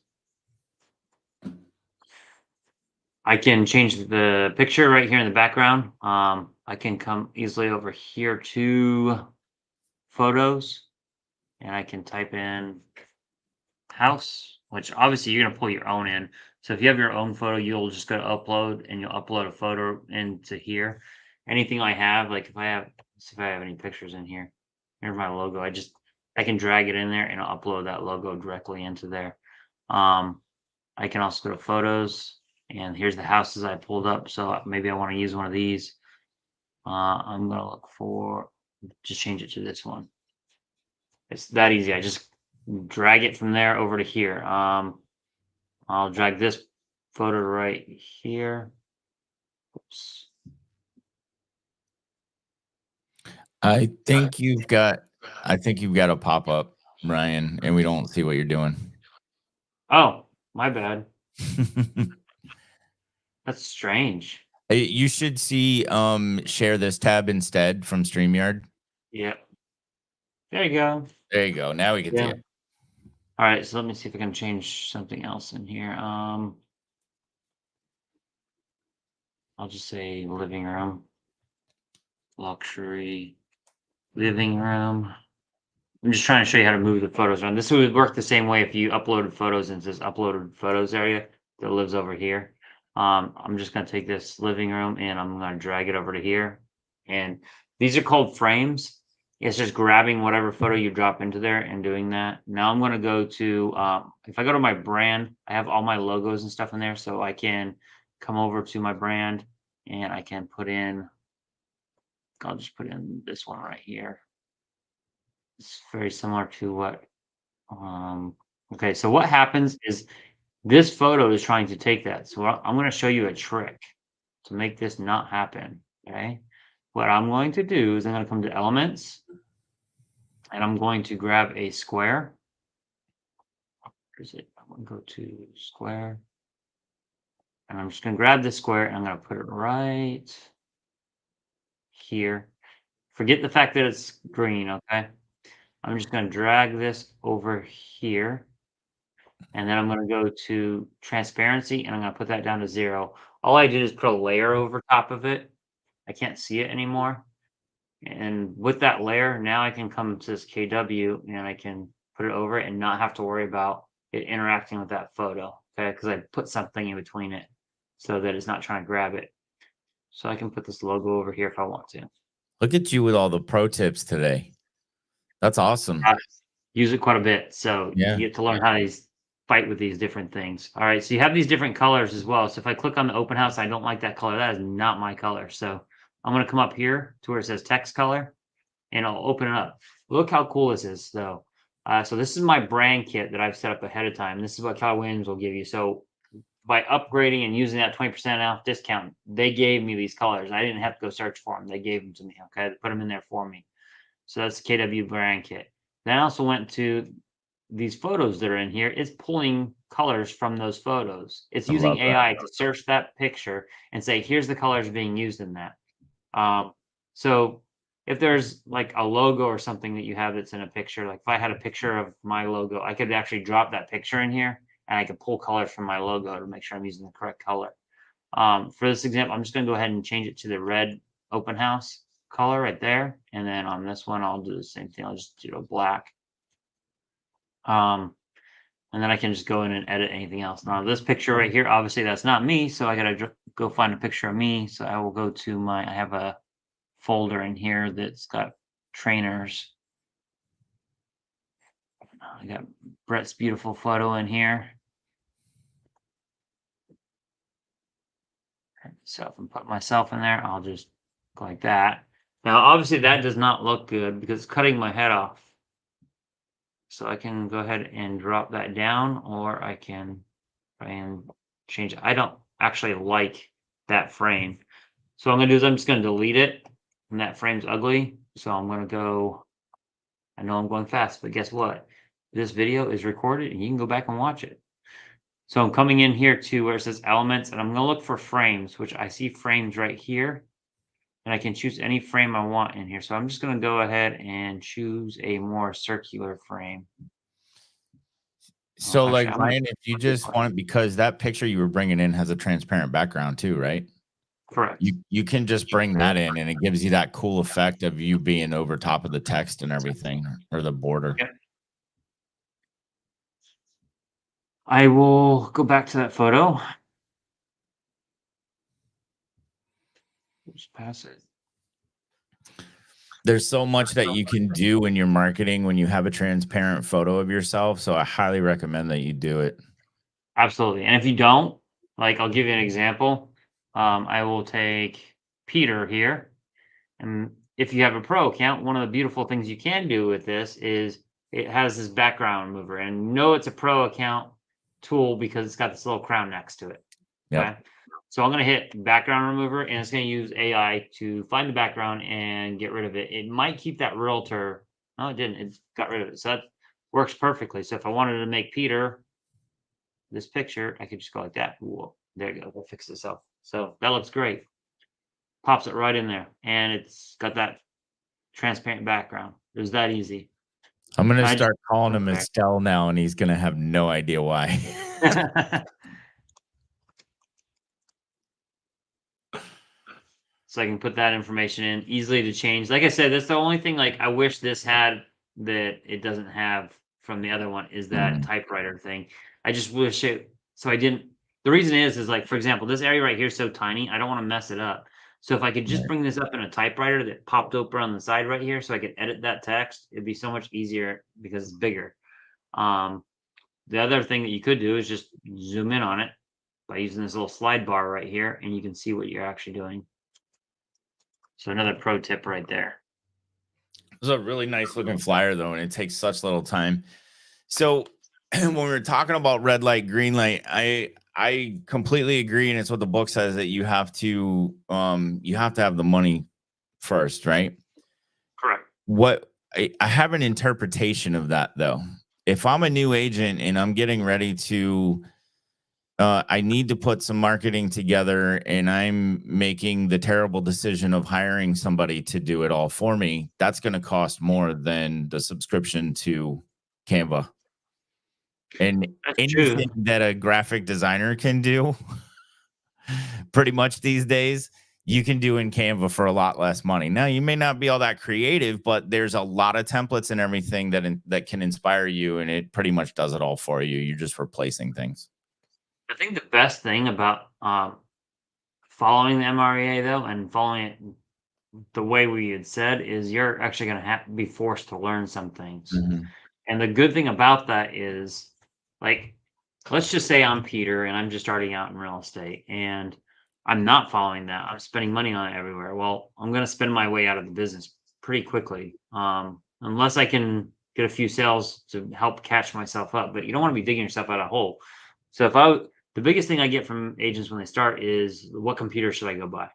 I can change the picture right here in the background. I can come easily over here to photos, and I can type in house, which obviously you're gonna pull your own in. So if you have your own photo, you'll just go to upload and you'll upload a photo into here. Anything I have, like if I have, let's see if I have any pictures in here. Here's my logo. I can drag it in there and I'll upload that logo directly into there. I can also go to photos and here's the houses I pulled up. So maybe I want to use one of these. I'm gonna look for, just change it to this one. It's that easy. I just drag it from there over to here. I'll drag this photo right here. Oops. I think you've got a pop-up, Ryan, and we don't see what you're doing. Oh, my bad. That's strange. You should see share this tab instead from StreamYard. Yep. There you go. There you go. Now we can see Yeah. it. All right, so let me see if I can change something else in here. I'll just say living room. Luxury living room. I'm just trying to show you how to move the photos around. This would work the same way if you uploaded photos into this uploaded photos area that lives over here. I'm just going to take this living room and I'm going to drag it over to here. And these are called frames. It's just grabbing whatever photo you drop into there and doing that. Now I'm going to go to, if I go to my brand, I have all my logos and stuff in there. So I can come over to my brand and I can put in, I'll just put in this one right here. It's very similar to what, okay, so what happens is this photo is trying to take that. So I'm going to show you a trick to make this not happen. Okay. What I'm going to do is I'm going to come to elements and I'm going to grab a square. Where's it? I'm going to go to square. And I'm just going to grab this square and I'm going to put it right here. Forget the fact that it's green, okay? I'm just going to drag this over here. And then I'm going to go to transparency and I'm going to put that down to 0. All I did is put a layer over top of it. I can't see it anymore. And with that layer, now I can come to this KW and I can put it over it and not have to worry about it interacting with that photo, okay? Because I put something in between it so that it's not trying to grab it. So I can put this logo over here if I want to. Look at you with all the pro tips today. That's awesome. I use it quite a bit. So Yeah. you get to learn how to fight with these different things. All right, so you have these different colors as well. So if I click on the open house, I don't like that color. That is not my color. So I'm going to come up here to where it says text color and I'll open it up. Look how cool this is though. So this is my brand kit that I've set up ahead of time. This is what Keller Williams will give you. So by upgrading and using that 20% off discount, they gave me these colors. I didn't have to go search for them. They gave them to me. Okay, they put them in there for me. So that's the KW brand kit. Then I also went to these photos that are in here. It's pulling colors from those photos. It's I using love that. AI to search that picture and say, here's the colors being used in that. So if there's like a logo or something that you have that's in a picture, like if I had a picture of my logo, I could actually drop that picture in here and I could pull colors from my logo to make sure I'm using the correct color. For this example, I'm just going to go ahead and change it to the red open house color right there. And then on this one, I'll do the same thing. I'll just do a black. And then I can just go in and edit anything else. Now this picture right here, obviously that's not me. So I got to go find a picture of me. So I will go to I have a folder in here that's got trainers. I got Brett's beautiful photo in here. So if I put myself in there, I'll just go like that. Now, obviously that does not look good because it's cutting my head off. So I can go ahead and drop that down, or I can try and change it. I don't actually like that frame. So what I'm going to do is I'm just going to delete it, and that frame's ugly. So I'm going to go, I know I'm going fast, but guess what? This video is recorded and you can go back and watch it. So I'm coming in here to where it says elements, and I'm going to look for frames, which I see frames right here. And I can choose any frame I want in here. So I'm just going to go ahead and choose a more circular frame. So, actually, like, Ryan, if you just want it, because that picture you were bringing in has a transparent background too, right? Correct. You can just bring that in and it gives you that cool effect of you being over top of the text and everything, or the border. Yep. I will go back to that photo. Just pass it. There's so much that you can do in your marketing when you have a transparent photo of yourself. So I highly recommend that you do it. Absolutely. And if you don't, like, I'll give you an example. I will take Peter here. And if you have a pro account, one of the beautiful things you can do with this is it has this background remover. And know it's a pro account tool because it's got this little crown next to it. Yep. Okay. So I'm going to hit background remover, and it's going to use AI to find the background and get rid of it. It might keep that realtor. No, it didn't. It got rid of it. So that works perfectly. So if I wanted to make Peter this picture, I could just go like that. Whoa, there you go. We'll fix this up. So that looks great. Pops it right in there, and it's got that transparent background. It was that easy. I'm going to start calling him Estelle now, and he's going to have no idea why. So I can put that information in easily to change. Like I said, that's the only thing like I wish this had that it doesn't have from the other one is that typewriter thing. I just wish it, so I didn't, the reason is like, for example, this area right here is so tiny, I don't want to mess it up. So if I could just bring this up in a typewriter that popped open on the side right here so I could edit that text, it'd be so much easier because it's bigger. The other thing that you could do is just zoom in on it by using this little slide bar right here, and you can see what you're actually doing. So another pro tip right there. It's a really nice looking flyer though, and it takes such little time. So when we were talking about red light, green light, I completely agree, and it's what the book says, that you have to have the money first, right? Correct. What I have an interpretation of that though. If I'm a new agent and I'm getting ready to I need to put some marketing together and I'm making the terrible decision of hiring somebody to do it all for me, that's going to cost more than the subscription to Canva. And That's anything true. that a graphic designer can do pretty much these days, you can do in Canva for a lot less money. Now, you may not be all that creative, but there's a lot of templates and everything that can inspire you, and it pretty much does it all for you. You're just replacing things. I think the best thing about following the MREA though, and following it the way we had said, is you're actually going to have to be forced to learn some things. Mhm. And the good thing about that is, like, let's just say I'm Peter and I'm just starting out in real estate and I'm not following that. I'm spending money on it everywhere. Well, I'm going to spend my way out of the business pretty quickly, unless I can get a few sales to help catch myself up. But you don't want to be digging yourself out of a hole. So the biggest thing I get from agents when they start is, what computer should I go buy? It's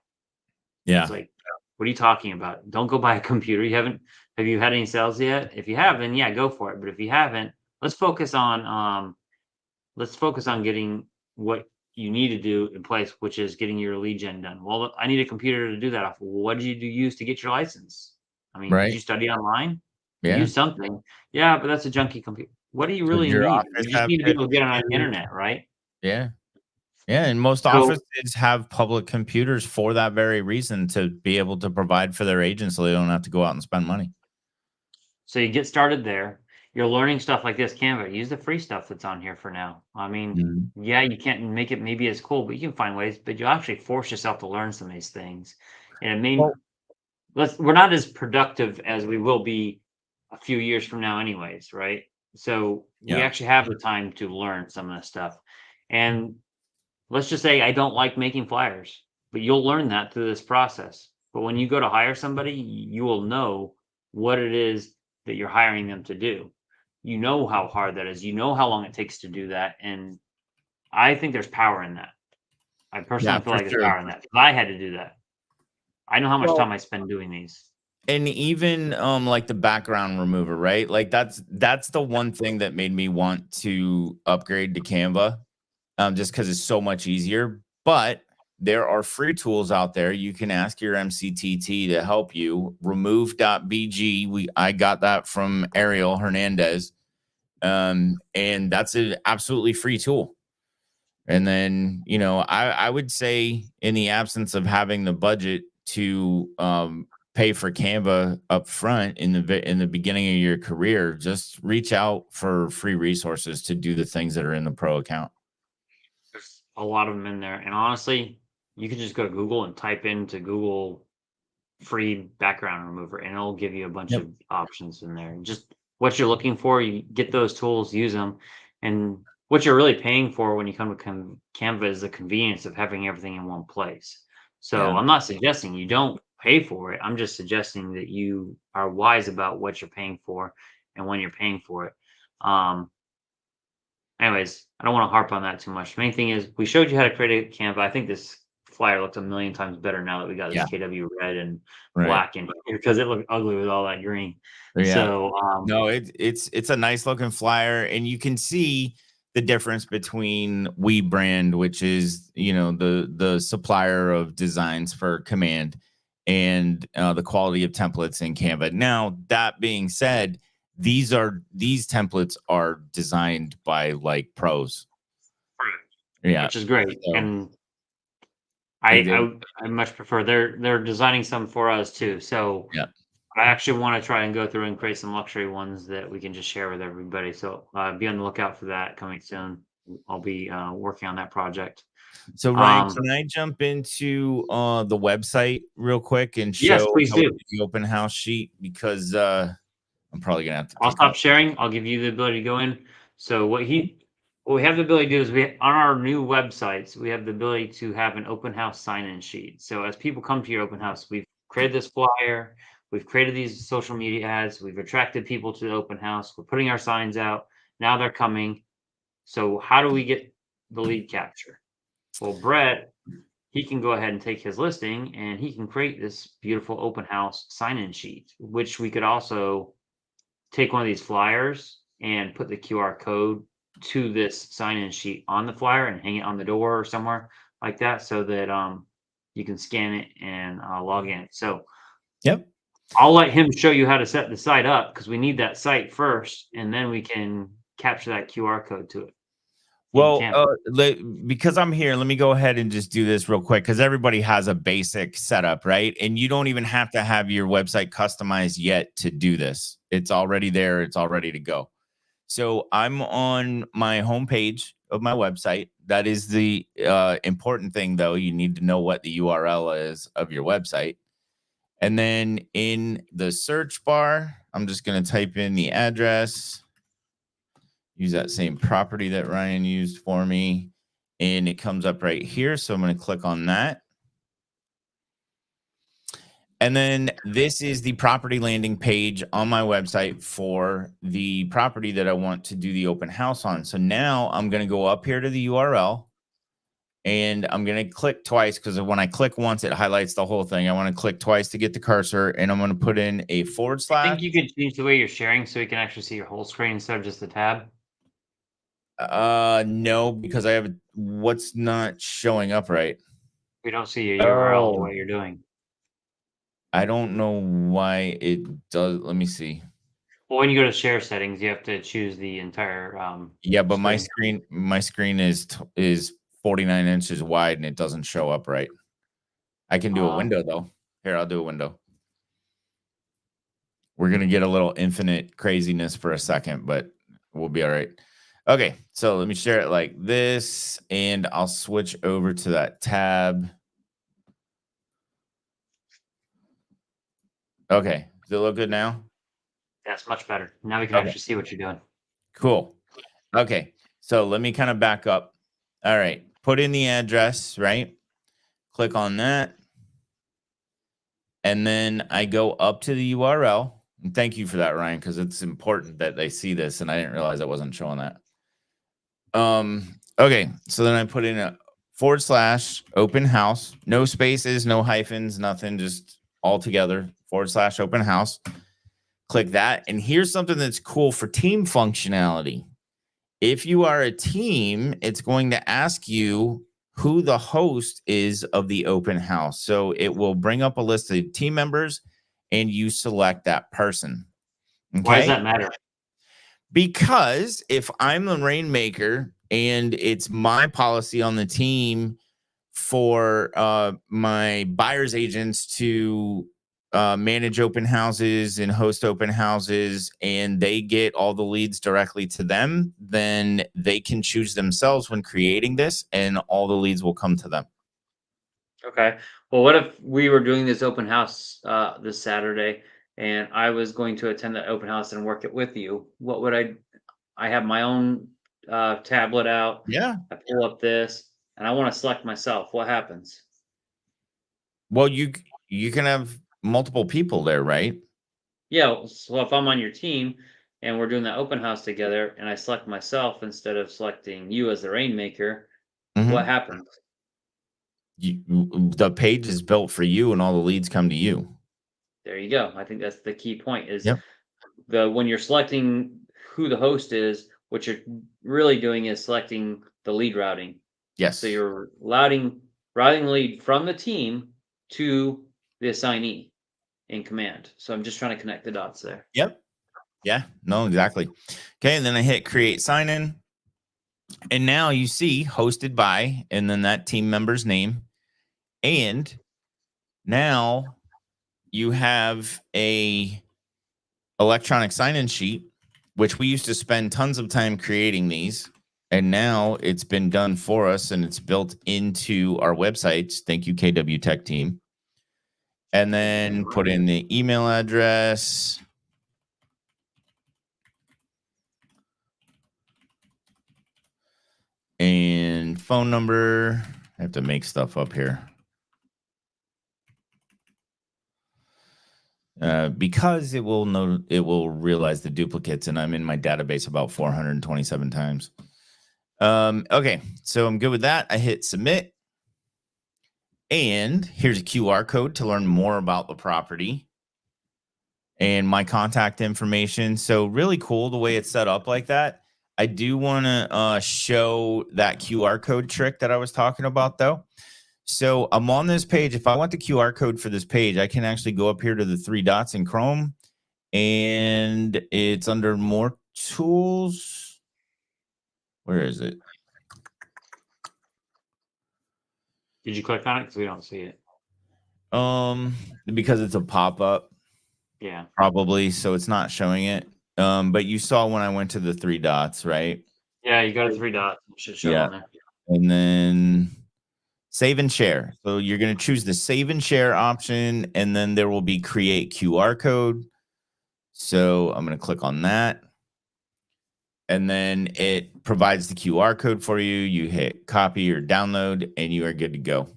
Yeah. like, what are you talking about? Don't go buy a computer. Have you had any sales yet? If you have, then yeah, go for it. But if you haven't, let's focus on getting what you need to do in place, which is getting your lead gen done. Well, I need a computer to do that off. What did you use to get your license? I mean, did Right. you study online? Yeah. Use something. Yeah, but that's a junky computer. What do you Does really your need? office You just have need to be able to get on the computers? internet, right? Yeah. Yeah, and most So offices have public computers for that very reason, to be able to provide for their agents so they don't have to go out and spend money. So you get started there. You're learning stuff like this Canva. Use the free stuff that's on here for now. I mean, Mhm. yeah, you can't make it maybe as cool, but you can find ways. But you actually force yourself to learn some of these things. And it may Well, we're not as productive as we will be a few years from now, anyways, right? So we yeah. actually have the time to learn some of this stuff. And let's just say I don't like making flyers, but you'll learn that through this process. But when you go to hire somebody, you will know what it is that you're hiring them to do. You know how hard that is. You know how long it takes to do that. And I think there's power in that. I Yeah, personally feel for like there's sure. power in that, 'cause I had to do that. I know how much Well, time I spend doing these. and even like the background remover, right? Like that's the one thing that made me want to upgrade to Canva, just because it's so much easier. But there are free tools out there. You can ask your MCTT to help you. Remove.bg. I got that from Ariel Hernandez. And that's an absolutely free tool. And then, I would say, in the absence of having the budget to pay for Canva up front in the beginning of your career, just reach out for free resources to do the things that are in the pro account. There's a lot of them in there. And honestly, you can just go to Google and type into Google free background remover, and it'll give you a bunch Yep. of options in there. Just what you're looking for, you get those tools, use them. And what you're really paying for when you come to Canva is the convenience of having everything in one place. So Yeah. I'm not suggesting you don't pay for it. I'm just suggesting that you are wise about what you're paying for and when you're paying for it. Um, Anyways, I don't want to harp on that too much. The main thing is we showed you how to create a Canva. I think this flyer looks a million times better now that we got this Yeah. KW red and Right. black in here, because it looked ugly with all that green. Yeah. So No, it's a nice looking flyer, and you can see the difference between We Brand, which is the supplier of designs for Command, and the quality of templates in Canva. Now, that being said, these templates are designed by like pros. Yeah. which is great. So And it, it- I much prefer they're designing some for us too. So yeah. I actually want to try and go through and create some luxury ones that we can just share with everybody. So be on the lookout for that coming soon. I'll be working on that project. So Ryan, Um, can I jump into the website real quick and yes, show please how we do. do the open house sheet? Because I'm probably gonna have to I'll pick stop up. sharing. I'll give you the ability to go in. So what we have the ability to do is, we on our new websites, we have the ability to have an open house sign-in sheet. So as people come to your open house, we've created this flyer, we've created these social media ads, we've attracted people to the open house, we're putting our signs out. Now they're coming. So how do we get the lead capture? Well, Brett, he can go ahead and take his listing and he can create this beautiful open house sign-in sheet, which we could also take one of these flyers and put the QR code to this sign-in sheet on the flyer and hang it on the door or somewhere like that, so that you can scan it and log in. So Yep. I'll let him show you how to set the site up, because we need that site first, and then we can capture that QR code to it. Well, because I'm here, let me go ahead and just do this real quick, because everybody has a basic setup, right? And you don't even have to have your website customized yet to do this. It's already there. It's all ready to go. So I'm on my homepage of my website. That is the important thing, though. You need to know what the URL is of your website. And then in the search bar, I'm just going to type in the address. Use that same property that Ryan used for me, and it comes up right here. So I'm going to click on that. And then this is the property landing page on my website for the property that I want to do the open house on. So now I'm going to go up here to the URL, and I'm going to click twice, because when I click once, it highlights the whole thing. I want to click twice to get the cursor, and I'm going to put in a / I think you could change the way you're sharing so we can actually see your whole screen instead of just the tab. No, because I have what's not showing up right. We don't see your URL the way you're doing. I don't know why it does. Let me see. Well, when you go to share settings, you have to choose the entire yeah, but my screen is 49 inches wide, and it doesn't show up right. I can do a window though. Here, I'll do a window. We're gonna get a little infinite craziness for a second, but we'll be all right. Okay, so let me share it like this, and I'll switch over to that tab. Okay, does it look good now? That's much better. Now we can actually see what you're doing. Cool. Okay, so let me kind of back up. All right, put in the address, right? Click on that. And then I go up to the URL. And thank you for that, Ryan, because it's important that they see this, and I didn't realize I wasn't showing that. Okay, so then I put in a / open house, no spaces, no hyphens, nothing, just all together, / open house. Click that, and here's something that's cool for team functionality. If you are a team, it's going to ask you who the host is of the open house. So it will bring up a list of team members, and you select that person. Okay? Why does that matter? Because if I'm the rainmaker and it's my policy on the team for my buyer's agents to manage open houses and host open houses, and they get all the leads directly to them, then they can choose themselves when creating this, and all the leads will come to them. Okay. Well, what if we were doing this open house this Saturday, and I was going to attend that open house and work it with you? What would I have my own tablet out. Yeah. I pull up this, and I want to select myself. What happens? Well, you can have multiple people there, right? Yeah. So if I'm on your team and we're doing that open house together, and I select myself instead of selecting you as the rainmaker, what happens? The page is built for you, and all the leads come to you. There you go. I think that's the key point. Is when you're selecting who the host is, what you're really doing is selecting the lead routing. Yes. So you're routing lead from the team to the assignee in command. So I'm just trying to connect the dots there. Yep. Yeah. No, exactly. Okay. And then I hit create sign in. And now you see hosted by, and then that team member's name. And now you have a electronic sign-in sheet, which we used to spend tons of time creating these. And now it's been done for us, and it's built into our websites. Thank you, KW Tech team. And then put in the email address. And phone number. I have to make stuff up here. Because it will realize the duplicates, and I'm in my database about 427 times. Okay, so I'm good with that. I hit submit. And here's a QR code to learn more about the property. and my contact information. So really cool the way it's set up like that. I do want to show that QR code trick that I was talking about though. So I'm on this page. If I want the QR code for this page, I can actually go up here to the 3 dots in Chrome, and it's under more tools. Where is it? Did you click on it? Because we don't see it. Because it's a pop-up. Yeah. Probably, so it's not showing it. But you saw when I went to the 3 dots, right? Yeah, you go to 3 dots. It should show on there. And then save and share. So you're going to choose the save and share option, and then there will be create QR code. So I'm going to click on that. And then it provides the QR code for you. You hit copy or download, and you are good to go.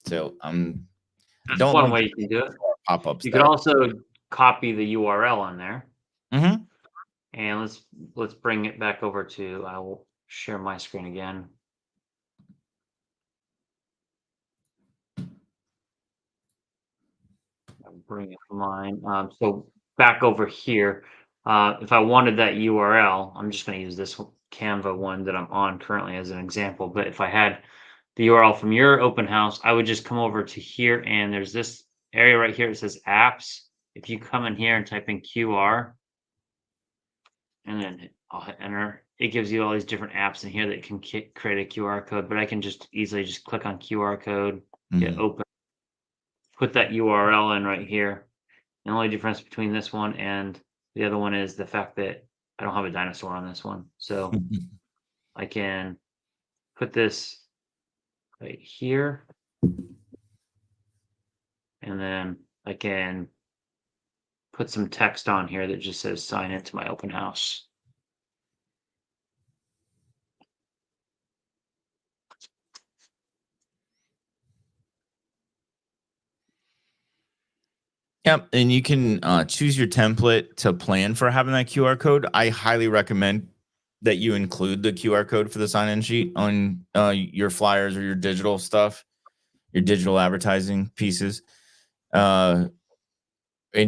So that's one way you can do it. Pop-ups. You could also copy the URL on there. Mm-hmm. And let's bring it back over to. I will share my screen again. I'll bring it to mine. So back over here, if I wanted that URL, I'm just going to use this Canva one that I'm on currently as an example. But if I had the URL from your open house, I would just come over to here, and there's this area right here. It says apps. If you come in here and type in QR, and then I'll hit enter, it gives you all these different apps in here that can create a QR code. But I can just easily just click on QR code, hit open, put that URL in right here. The only difference between this one and the other one is the fact that I don't have a dinosaur on this one. So I can put this right here, and then I can put some text on here that just says sign into my open house. Yep, and you can choose your template to plan for having that QR code. I highly recommend that you include the QR code for the sign-in sheet on your flyers or your digital stuff, your digital advertising pieces, and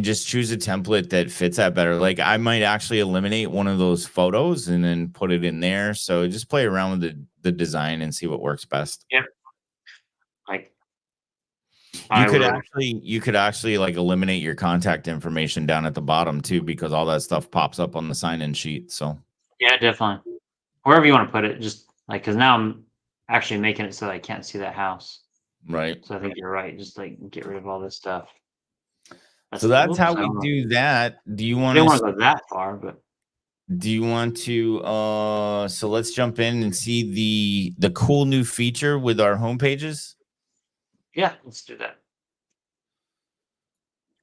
just choose a template that fits that better. Like I might actually eliminate one of those photos and then put it in there. So just play around with the design and see what works best. Yeah. You could actually like eliminate your contact information down at the bottom too, because all that stuff pops up on the sign-in sheet. So yeah, definitely. Wherever you want to put it, just like, because now I'm actually making it so that I can't see that house. Right. So I think you're right. Just like get rid of all this stuff. So that's how we do that. Do you want to go that far, but do you want to so let's jump in and see the cool new feature with our home pages? Yeah, let's do that.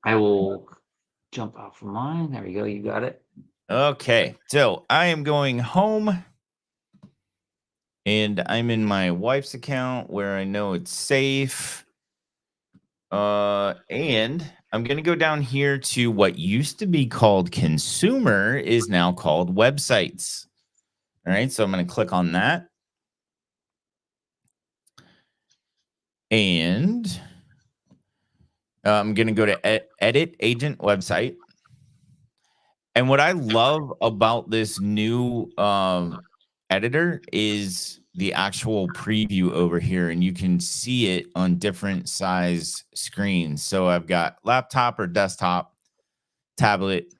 I will jump off of mine. There we go. You got it. Okay. So I am going home, and I'm in my wife's account where I know it's safe. And I'm going to go down here to what used to be called consumer is now called websites. All right. So I'm going to click on that. And I'm going to go to edit agent website. And what I love about this new editor is the actual preview over here, and you can see it on different size screens. So I've got laptop or desktop, tablet,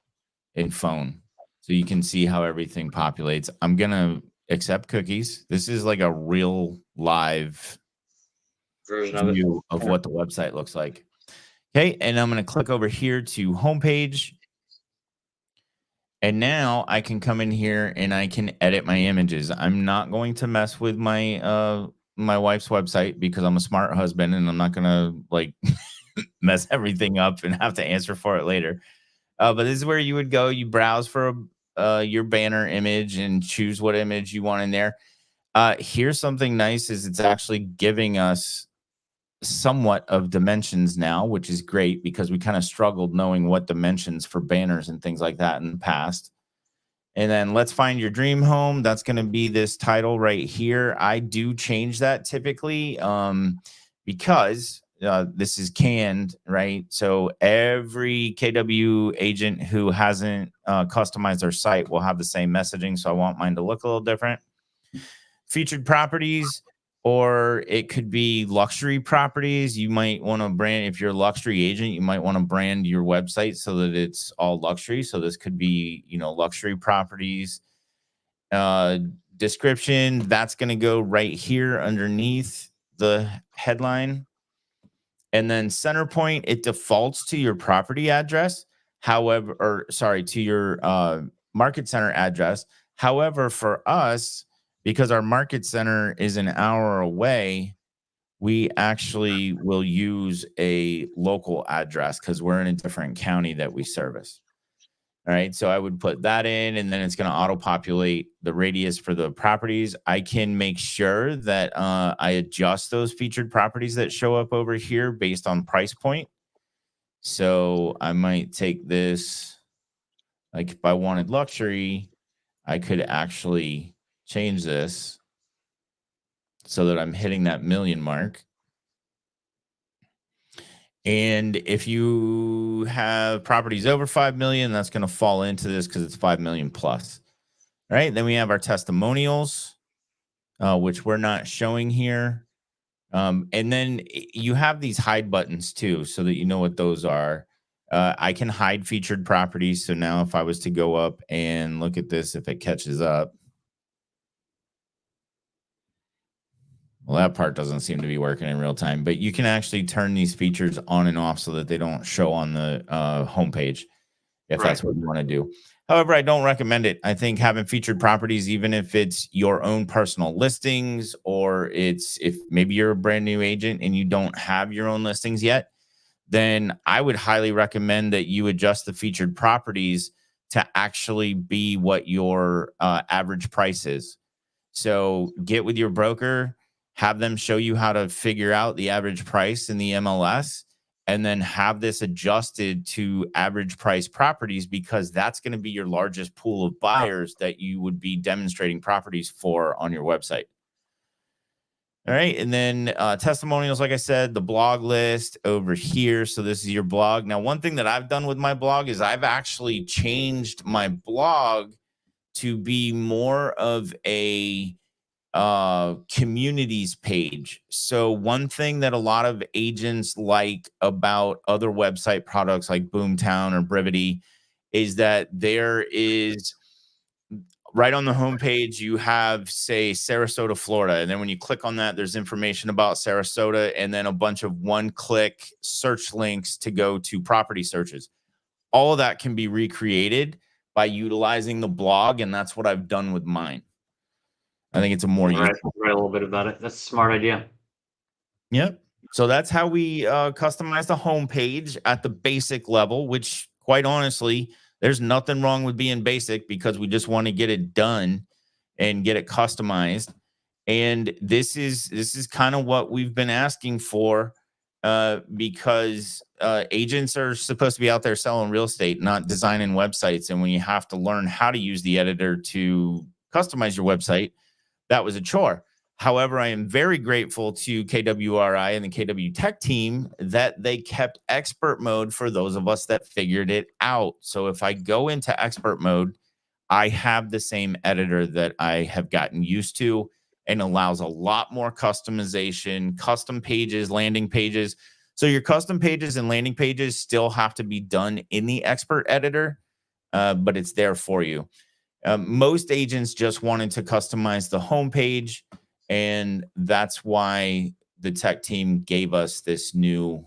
and phone. So you can see how everything populates. I'm going to accept cookies. This is like a real live version view of what the website looks like. Okay, and I'm going to click over here to homepage. And now I can come in here and I can edit my images. I'm not going to mess with my my wife's website because I'm a smart husband and I'm not going to like mess everything up and have to answer for it later. But this is where you would go. You browse for your banner image and choose what image you want in there. Here's something nice is it's actually giving us somewhat of dimensions now, which is great because we kind of struggled knowing what dimensions for banners and things like that in the past. And then let's find your dream home. That's going to be this title right here. I do change that typically because this is canned, right? So every KW agent who hasn't customized their site will have the same messaging. So I want mine to look a little different. Featured properties, or it could be luxury properties. You might want to brand, if you're a luxury agent, you might want to brand your website so that it's all luxury. So this could be, luxury properties. Description, that's going to go right here underneath the headline. And then center point, it defaults to your property address. However, to your market center address. However, for us, because our market center is an hour away, we actually will use a local address because we're in a different county that we service. All right. So I would put that in, and then it's going to auto populate the radius for the properties. I can make sure that I adjust those featured properties that show up over here based on price point. So I might take this, like if I wanted luxury, I could actually change this so that I'm hitting that million mark. And if you have properties over 5 million, that's going to fall into this because it's 5 million plus. All right. Then we have our testimonials, which we're not showing here. And then you have these hide buttons too, so that you know what those are. I can hide featured properties. So now if I was to go up and look at this, if it catches up. Well, that part doesn't seem to be working in real time, but you can actually turn these features on and off so that they don't show on the homepage if that's what you want to do. However, I don't recommend it. I think having featured properties, even if it's your own personal listings, or if maybe you're a brand new agent and you don't have your own listings yet, then I would highly recommend that you adjust the featured properties to actually be what your average price is. So get with your broker, have them show you how to figure out the average price in the MLS, and then have this adjusted to average price properties, because that's going to be your largest pool of buyers that you would be demonstrating properties for on your website. All right. And then testimonials, like I said, the blog list over here. So this is your blog. Now, one thing that I've done with my blog is I've actually changed my blog to be more of a communities page. So one thing that a lot of agents like about other website products like Boomtown or Brivity is that there is right on the homepage, you have, say, Sarasota, Florida. And then when you click on that, there's information about Sarasota and then a bunch of one-click search links to go to property searches. All of that can be recreated by utilizing the blog, and that's what I've done with mine. I think it's a more write a little bit about it. That's a smart idea. Yep. So that's how we customize the homepage at the basic level, which quite honestly, there's nothing wrong with being basic because we just want to get it done and get it customized. And this is kind of what we've been asking for because agents are supposed to be out there selling real estate, not designing websites. And when you have to learn how to use the editor to customize your website, that was a chore. However, I am very grateful to KWRI and the KW Tech team that they kept expert mode for those of us that figured it out. So if I go into expert mode, I have the same editor that I have gotten used to, and allows a lot more customization, custom pages, landing pages. So your custom pages and landing pages still have to be done in the expert editor, but it's there for you. Most agents just wanted to customize the homepage, and that's why the tech team gave us this new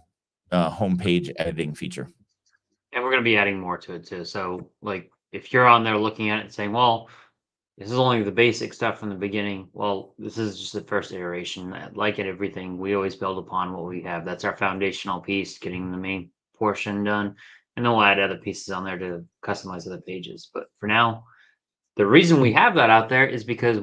homepage editing feature. And we're going to be adding more to it too. So like if you're on there looking at it and saying, well, this is only the basic stuff from the beginning. Well, this is just the first iteration. Like at everything, we always build upon what we have. That's our foundational piece, getting the main portion done. And then we'll add other pieces on there to customize other pages. But for now, the reason we have that out there is because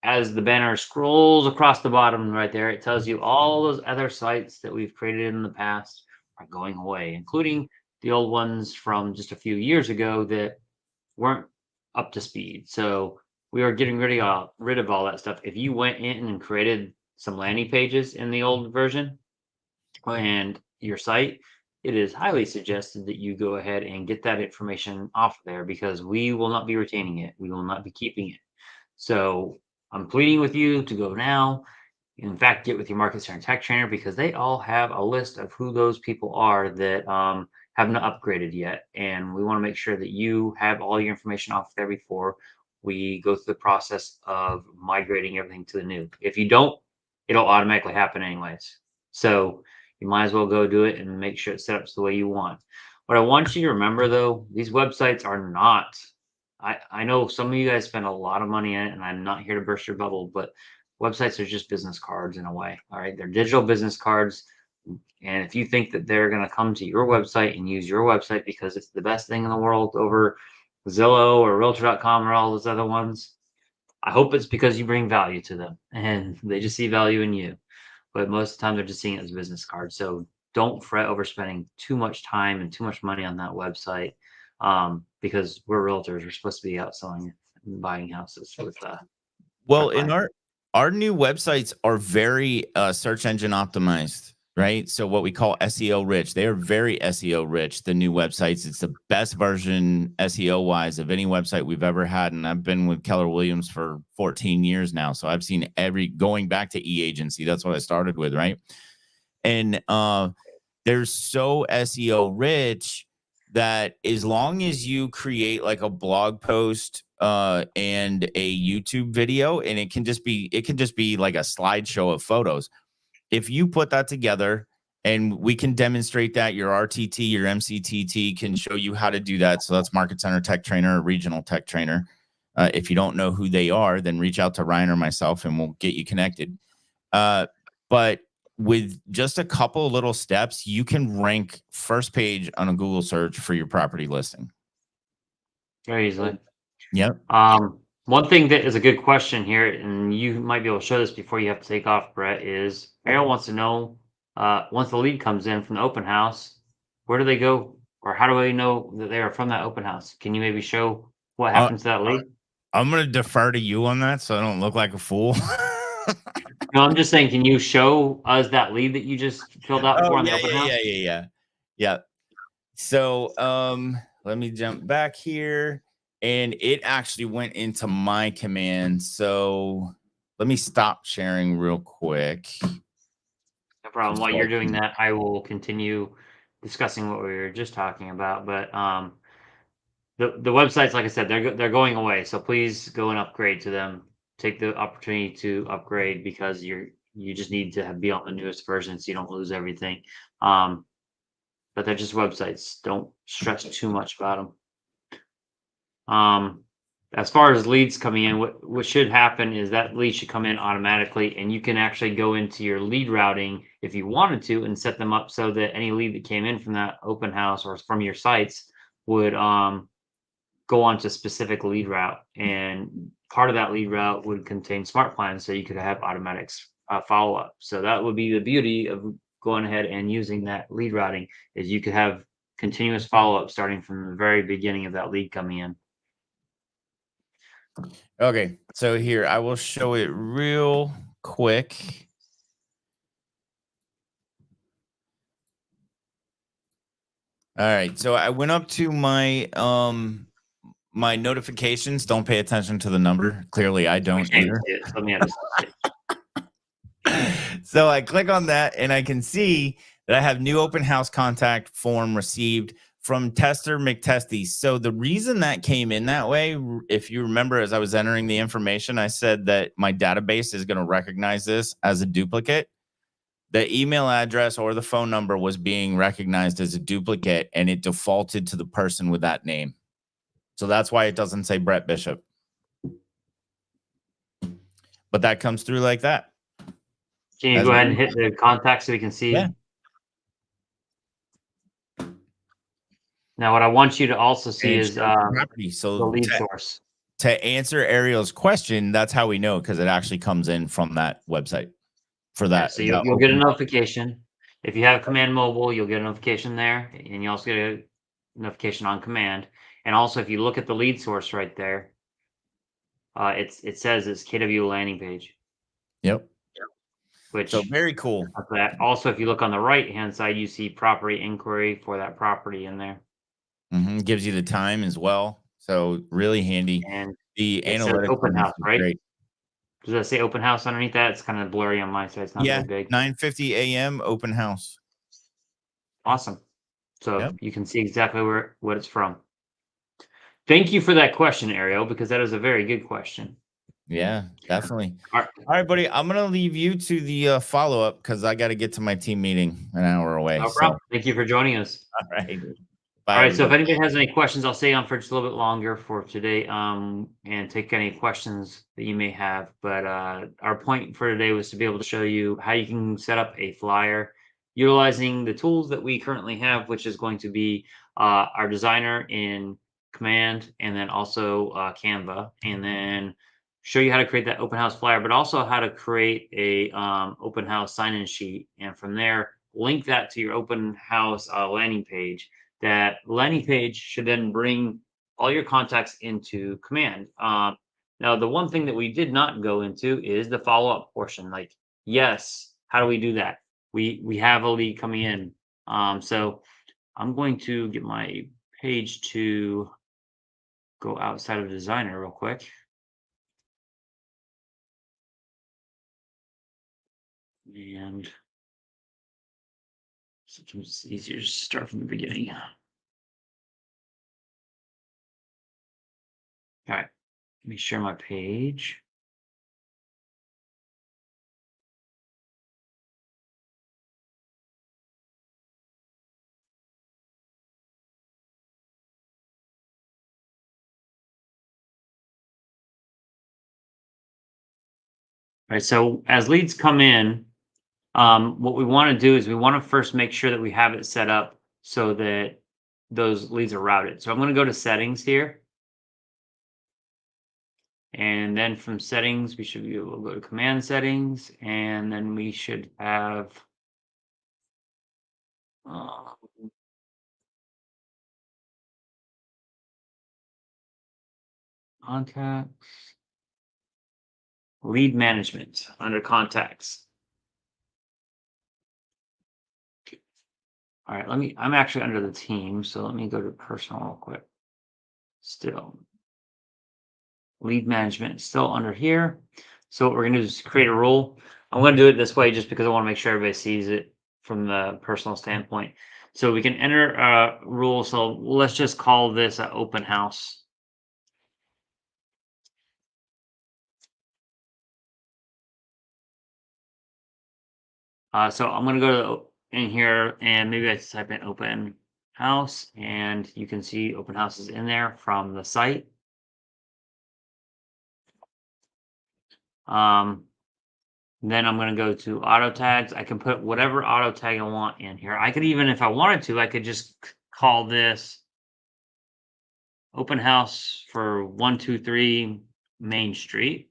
as the banner scrolls across the bottom right there, it tells you all those other sites that we've created in the past are going away, including the old ones from just a few years ago that weren't up to speed. So we are getting rid of all that stuff. If you went in and created some landing pages in the old version, and your site, it is highly suggested that you go ahead and get that information off there because we will not be retaining it. We will not be keeping it. So I'm pleading with you to go now. In fact, get with your market center tech trainer because they all have a list of who those people are that have not upgraded yet. And we want to make sure that you have all your information off there before we go through the process of migrating everything to the new. If you don't, it'll automatically happen anyways. So you might as well go do it and make sure it's set up the way you want. What I want you to remember though, these websites are not, I know some of you guys spend a lot of money in it, and I'm not here to burst your bubble, but websites are just business cards in a way. All right. They're digital business cards. And if you think that they're going to come to your website and use your website because it's the best thing in the world over Zillow or Realtor.com or all those other ones, I hope it's because you bring value to them and they just see value in you. But most of the time, they're just seeing it as a business card. So don't fret over spending too much time and too much money on that website because we're realtors. We're supposed to be out selling and buying houses with Well, in clients. our new websites are very search engine optimized, right? So what we call SEO rich. They are very SEO rich, the new websites. It's the best version SEO wise of any website we've ever had. And I've been with Keller Williams for 14 years now. So I've seen going back to e-agency. That's what I started with, right? And they're so SEO rich that as long as you create like a blog post and a YouTube video, and it can just be like a slideshow of photos. If you put that together and we can demonstrate that, your RTT, your MCTT can show you how to do that. So that's Market Center Tech Trainer or Regional Tech Trainer. If you don't know who they are, then reach out to Ryan or myself and we'll get you connected. But with just a couple of little steps, you can rank first page on a Google search for your property listing. Very easily. Yep. One thing that is a good question here, and you might be able to show this before you have to take off, Brett, is Ariel wants to know, once the lead comes in from the open house, where do they go? Or how do we know that they are from that open house? Can you maybe show what happens to that lead? I'm going to defer to you on that so I don't look like a fool. No, I'm just saying, can you show us that lead that you just filled out for on the open house? Yeah. So let me jump back here. And it actually went into my command. So let me stop sharing real quick. No problem. While you're doing that, I will continue discussing what we were just talking about. But the websites, like I said, they're going away. So please go and upgrade to them. Take the opportunity to upgrade because you just need to be on the newest version so you don't lose everything. But they're just websites. Don't stress too much about them. As far as leads coming in, what should happen is that lead should come in automatically, and you can actually go into your lead routing if you wanted to and set them up so that any lead that came in from that open house or from your sites would go on to a specific lead route. And part of that lead route would contain smart plans, so you could have automatic follow up. So that would be the beauty of going ahead and using that lead routing, is you could have continuous follow up starting from the very beginning of that lead coming in. Okay, so here I will show it real quick. All right, so I went up to my my notifications. Don't pay attention to the number. Clearly, I don't either. Let me have So I click on that and I can see that I have new open house contact form received from Tester McTesty. So the reason that came in that way, if you remember, as I was entering the information, I said that my database is going to recognize this as a duplicate. The email address or the phone number was being recognized as a duplicate and it defaulted to the person with that name. So that's why it doesn't say Brett Bishop. But that comes through like that. Can you go ahead and hit the contact so we can see? Yeah. Now, what I want you to also see is property. So the lead source. To answer Ariel's question, that's how we know, because it actually comes in from that website for that. Yeah, so you'll get a notification. If you have Command Mobile, you'll get a notification there, and you also get a notification on Command. And also, if you look at the lead source right there, it says it's KW landing page. Yep. which So very cool. of that. Also, if you look on the right-hand side, you see property inquiry for that property in there. Gives you the time as well. So really handy. And The it says analytics open on this house, is right? great. Does that say open house underneath that? It's kind of blurry on my side. It's not Yeah, very big. 9:50 a.m. open house. Awesome. So Yep. you can see exactly what it's from. Thank you for that question, Ariel, because that is a very good question. Yeah, definitely. All right. All right, buddy. I'm gonna leave you to the follow up because I got to get to my team meeting an hour away. No So, problem. Thank you for joining us. all right. All Bye, right. So if everybody. anybody has any questions, I'll stay on for just a little bit longer for today, and take any questions that you may have. But our point for today was to be able to show you how you can set up a flyer utilizing the tools that we currently have, which is going to be our designer in Command, and then also Canva, and then show you how to create that open house flyer, but also how to create a open house sign-in sheet, and from there link that to your open house landing page. That landing page should then bring all your contacts into Command. Now, the one thing that we did not go into is the follow-up portion. Like, yes, how do we do that? We have a lead coming in. So I'm going to get my page to go outside of Designer real quick. And sometimes it's easier to start from the beginning. All right, let me share my page. All right, so as leads come in, what we want to do is we want to first make sure that we have it set up so that those leads are routed. So I'm going to go to settings here. And then from settings, we should be able to go to command settings, and then we should have uh, contacts, lead management under contacts. All right, I'm actually under the team, so let me go to personal real quick. Still, lead management is still under here. So what we're gonna do is create a rule. I'm gonna do it this way just because I want to make sure everybody sees it from the personal standpoint. So we can enter a rule. So let's just call this an open house. So I'm gonna go to in here and maybe I type in open house, and you can see open houses in there from the site. Then I'm going to go to auto tags. I can put whatever auto tag I want in here. I could even, if I wanted to, I could just call this open house for 123 Main Street.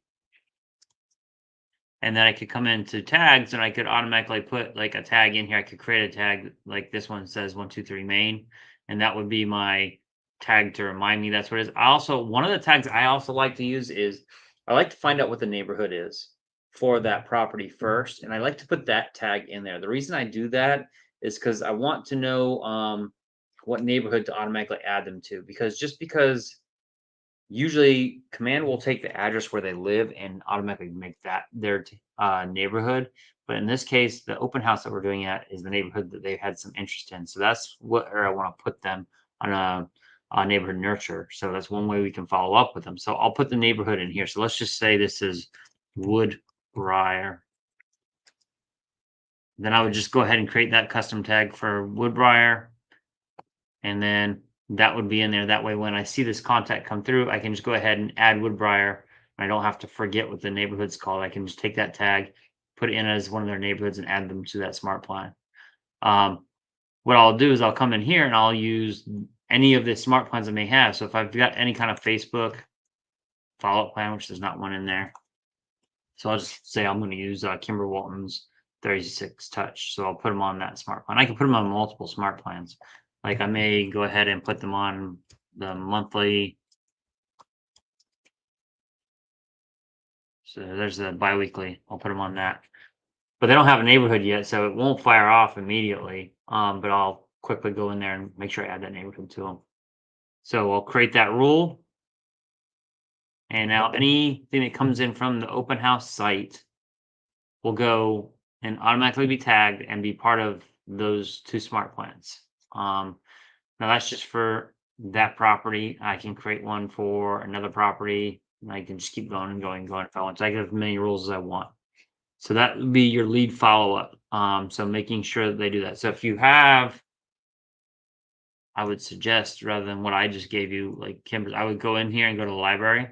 And then I could come into tags and I could automatically put like a tag in here. I could create a tag like this one says 123 Main. And that would be my tag to remind me that's what it is. I also, one of the tags I also like to use is I like to find out what the neighborhood is for that property first. And I like to put that tag in there. The reason I do that is because I want to know what neighborhood to automatically add them to. Because usually command will take the address where they live and automatically make that their neighborhood. But in this case, the open house that we're doing at is the neighborhood that they've had some interest in. So that's where I want to put them on a neighborhood nurture. So that's one way we can follow up with them. So I'll put the neighborhood in here. So let's just say this is Woodbriar. Then I would just go ahead and create that custom tag for Woodbriar. And then that would be in there. That way, when I see this contact come through, I can just go ahead and add Woodbriar. I don't have to forget what the neighborhood's called. I can just take that tag, put it in as one of their neighborhoods, and add them to that smart plan. What I'll do is I'll come in here and I'll use any of the smart plans I may have. So if I've got any kind of Facebook follow-up plan, which there's not one in there, so I'll just say I'm going to use Kimber Walton's 36 Touch. So I'll put them on that smart plan. I can put them on multiple smart plans. Like I may go ahead and put them on the monthly. So there's the biweekly. I'll put them on that. but they don't have a neighborhood yet, so it won't fire off immediately. But I'll quickly go in there and make sure I add that neighborhood to them. So I'll create that rule. And now anything that comes in from the open house site will go and automatically be tagged and be part of those 2 smart plans. Now that's just for that property. I can create one for another property, and I can just keep going and going and going if I want. So I can have as many rules as I want. So that would be your lead follow-up. So making sure that they do that. So if you have, I would suggest rather than what I just gave you, like Kimber, I would go in here and go to the library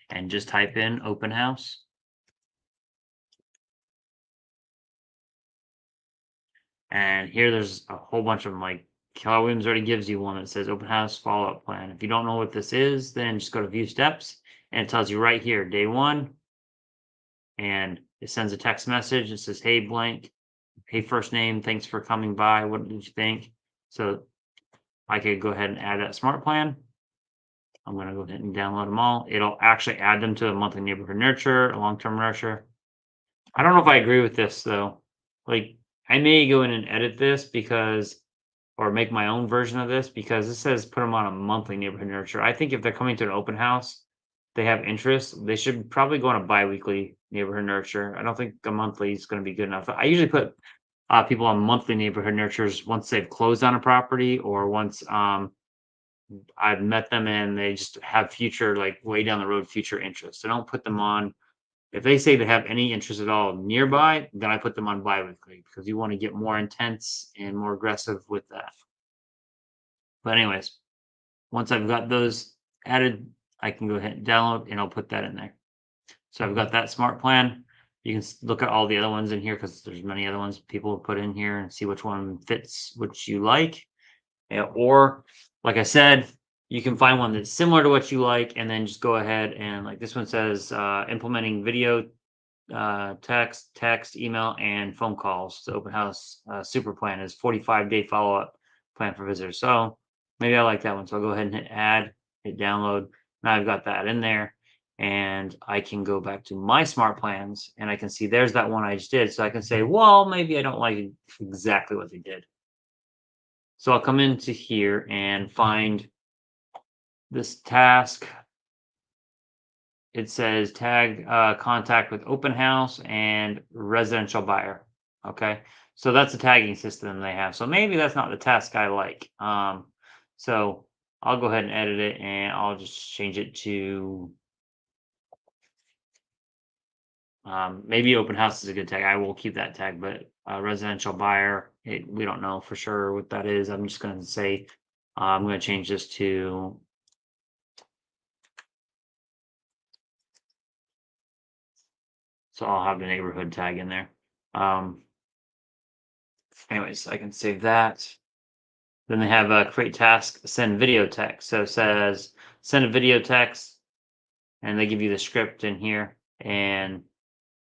and just type in open house. And here there's a whole bunch of them. Like Keller Williams already gives you one that says open house follow-up plan. If you don't know what this is, then just go to view steps and it tells you right here, day 1. And it sends a text message. It says, hey, blank, hey, first name, thanks for coming by. What did you think? So I could go ahead and add that smart plan. I'm going to go ahead and download them all. It'll actually add them to a monthly neighborhood nurture, a long-term nurture. I don't know if I agree with this though. Like I may go in and edit this because, or make my own version of this because it says put them on a monthly neighborhood nurture. I think if they're coming to an open house, they have interest, they should probably go on a biweekly neighborhood nurture. I don't think a monthly is going to be good enough. I usually put people on monthly neighborhood nurtures once they've closed on a property or once I've met them and they just have future, like way down the road, future interest. I don't put them on. If they say they have any interest at all nearby, then I put them on biweekly because you want to get more intense and more aggressive with that. But anyways, once I've got those added, I can go ahead and download and I'll put that in there. So I've got that smart plan. You can look at all the other ones in here because there's many other ones people will put in here and see which one fits which you like. Or like I said, you can find one that's similar to what you like and then just go ahead and like this one says implementing video, text, email, and phone calls. The open house super plan is 45-day follow-up plan for visitors. So maybe I like that one. So I'll go ahead and hit add, hit download. Now I've got that in there and I can go back to my smart plans and I can see there's that one I just did. So I can say, well, maybe I don't like exactly what they did. So I'll come into here and find this task. It says tag contact with open house and residential buyer. Okay. So that's a tagging system they have. So maybe that's not the task I like. So I'll go ahead and edit it and I'll just change it to maybe open house is a good tag. I will keep that tag, but residential buyer, we don't know for sure what that is. I'm just going to say, I'm going to change this to so I'll have the neighborhood tag in there. Anyways, I can save that. Then they have a create task, send video text. So it says send a video text, and they give you the script in here. And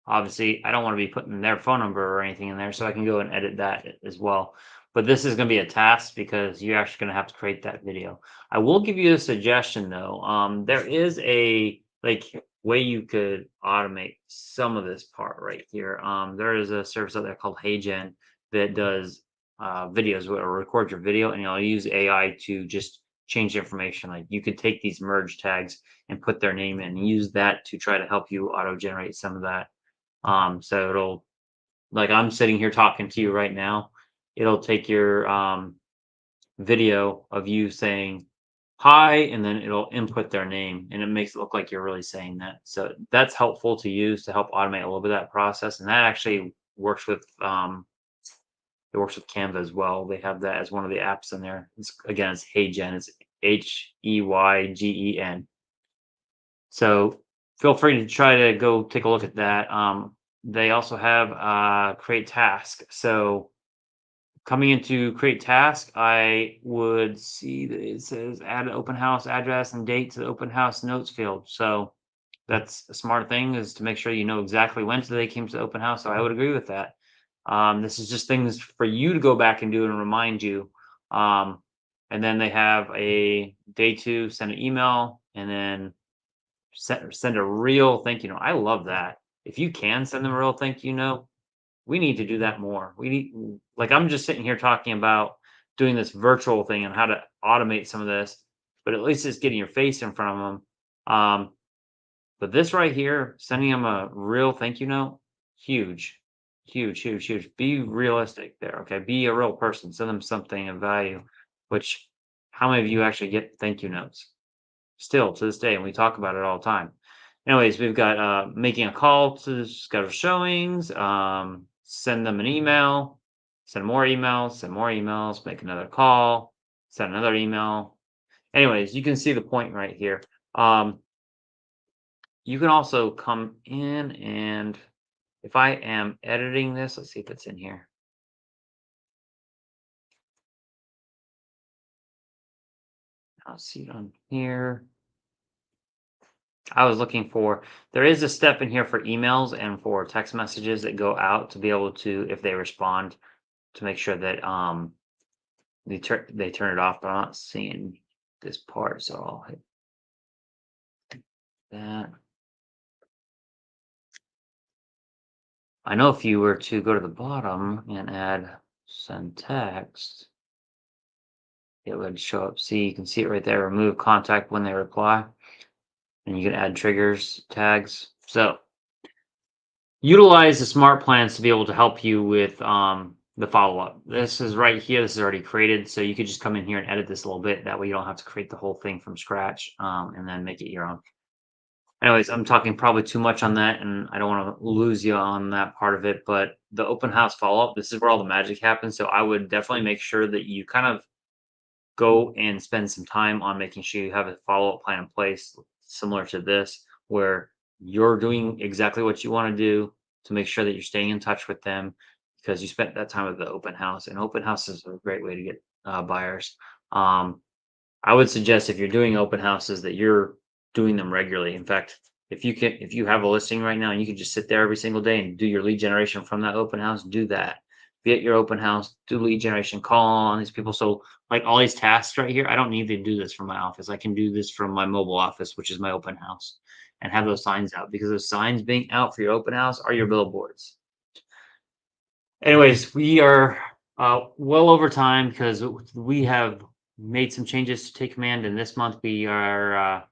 obviously, I don't want to be putting their phone number or anything in there, so I can go and edit that as well. But this is going to be a task because you're actually going to have to create that video. I will give you a suggestion though. There is a way you could automate some of this part right here. There is a service out there called HeyGen that does videos or record your video, and you'll use AI to just change information. Like you could take these merge tags and put their name in, and use that to try to help you auto generate some of that. So it'll, like I'm sitting here talking to you right now, it'll take your video of you saying hi, and then it'll input their name and it makes it look like you're really saying that. So that's helpful to use to help automate a little bit of that process. And that actually works with it works with Canva as well. They have that as one of the apps in there. Again, it's HeyGen. It's HeyGen. So feel free to try to go take a look at that. They also have create task. So coming into create task, I would see that it says add an open house address and date to the open house notes field. So that's a smart thing, is to make sure you know exactly when they came to the open house. So I would agree with that. This is just things for you to go back and do and remind you. And then they have a day 2, send an email, and then send a real thank you note. I love that. If you can send them a real thank you note, We need to do that more. We need, like, I'm just sitting here talking about doing this virtual thing and how to automate some of this, but at least it's getting your face in front of them. But this right here, sending them a real thank you note, huge, huge, huge, huge. Be realistic there, okay? Be a real person. Send them something of value. Which, how many of you actually get thank you notes? Still to this day, and we talk about it all the time. Anyways, we've got making a call to schedule showings, send them an email, send more emails, make another call, send another email. Anyways, you can see the point right here. You can also come in and if I am editing this, let's see if it's in here. I'll see it on here. I was looking for, there is a step in here for emails and for text messages that go out to be able to, if they respond, to make sure that they turn it off, but I'm not seeing this part, so I'll hit that. I know if you were to go to the bottom and add send text, it would show up. See, you can see it right there, remove contact when they reply. And you can add triggers, tags. So utilize the smart plans to be able to help you with the follow-up. This is right here. This is already created. So you could just come in here and edit this a little bit. That way you don't have to create the whole thing from scratch and then make it your own. Anyways, I'm talking probably too much on that, and I don't want to lose you on that part of it. But the open house follow-up, this is where all the magic happens. So I would definitely make sure that you kind of go and spend some time on making sure you have a follow-up plan in place similar to this, where you're doing exactly what you want to do to make sure that you're staying in touch with them because you spent that time at the open house. And open house is a great way to get buyers. I would suggest if you're doing open houses that you're doing them regularly. In fact, if you have a listing right now and you can just sit there every single day and do your lead generation from that open house, do that. Be at your open house, do lead generation, call on these people. So like all these tasks right here, I don't need to do this from my office. I can do this from my mobile office, which is my open house, and have those signs out because those signs being out for your open house are your billboards. Anyways, we are well over time because we have made some changes to Take Command, and this month we are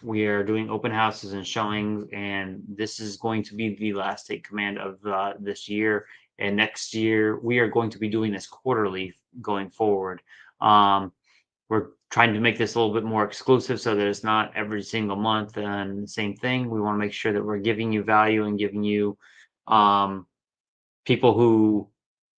doing open houses and showings, and this is going to be the last Take Command of this year. And next year, we are going to be doing this quarterly going forward. We're trying to make this a little bit more exclusive so that it's not every single month and the same thing. We want to make sure that we're giving you value and giving you people who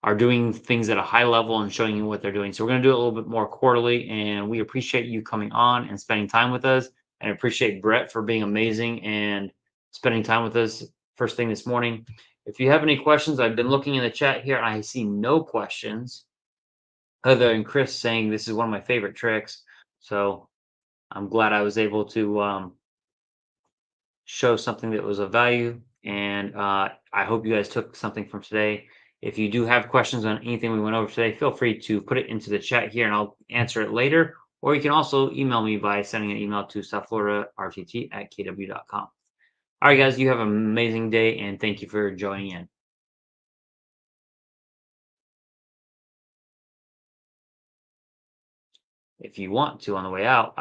are doing things at a high level and showing you what they're doing. So we're going to do it a little bit more quarterly, and we appreciate you coming on and spending time with us. And I appreciate Brett for being amazing and spending time with us first thing this morning. If you have any questions, I've been looking in the chat here and I see no questions other than Chris saying this is one of my favorite tricks. So I'm glad I was able to show something that was of value. And I hope you guys took something from today. If you do have questions on anything we went over today, feel free to put it into the chat here and I'll answer it later. Or you can also email me by sending an email to southfloриdartt@kw.com. All right, guys, you have an amazing day and thank you for joining in. If you want to on the way out,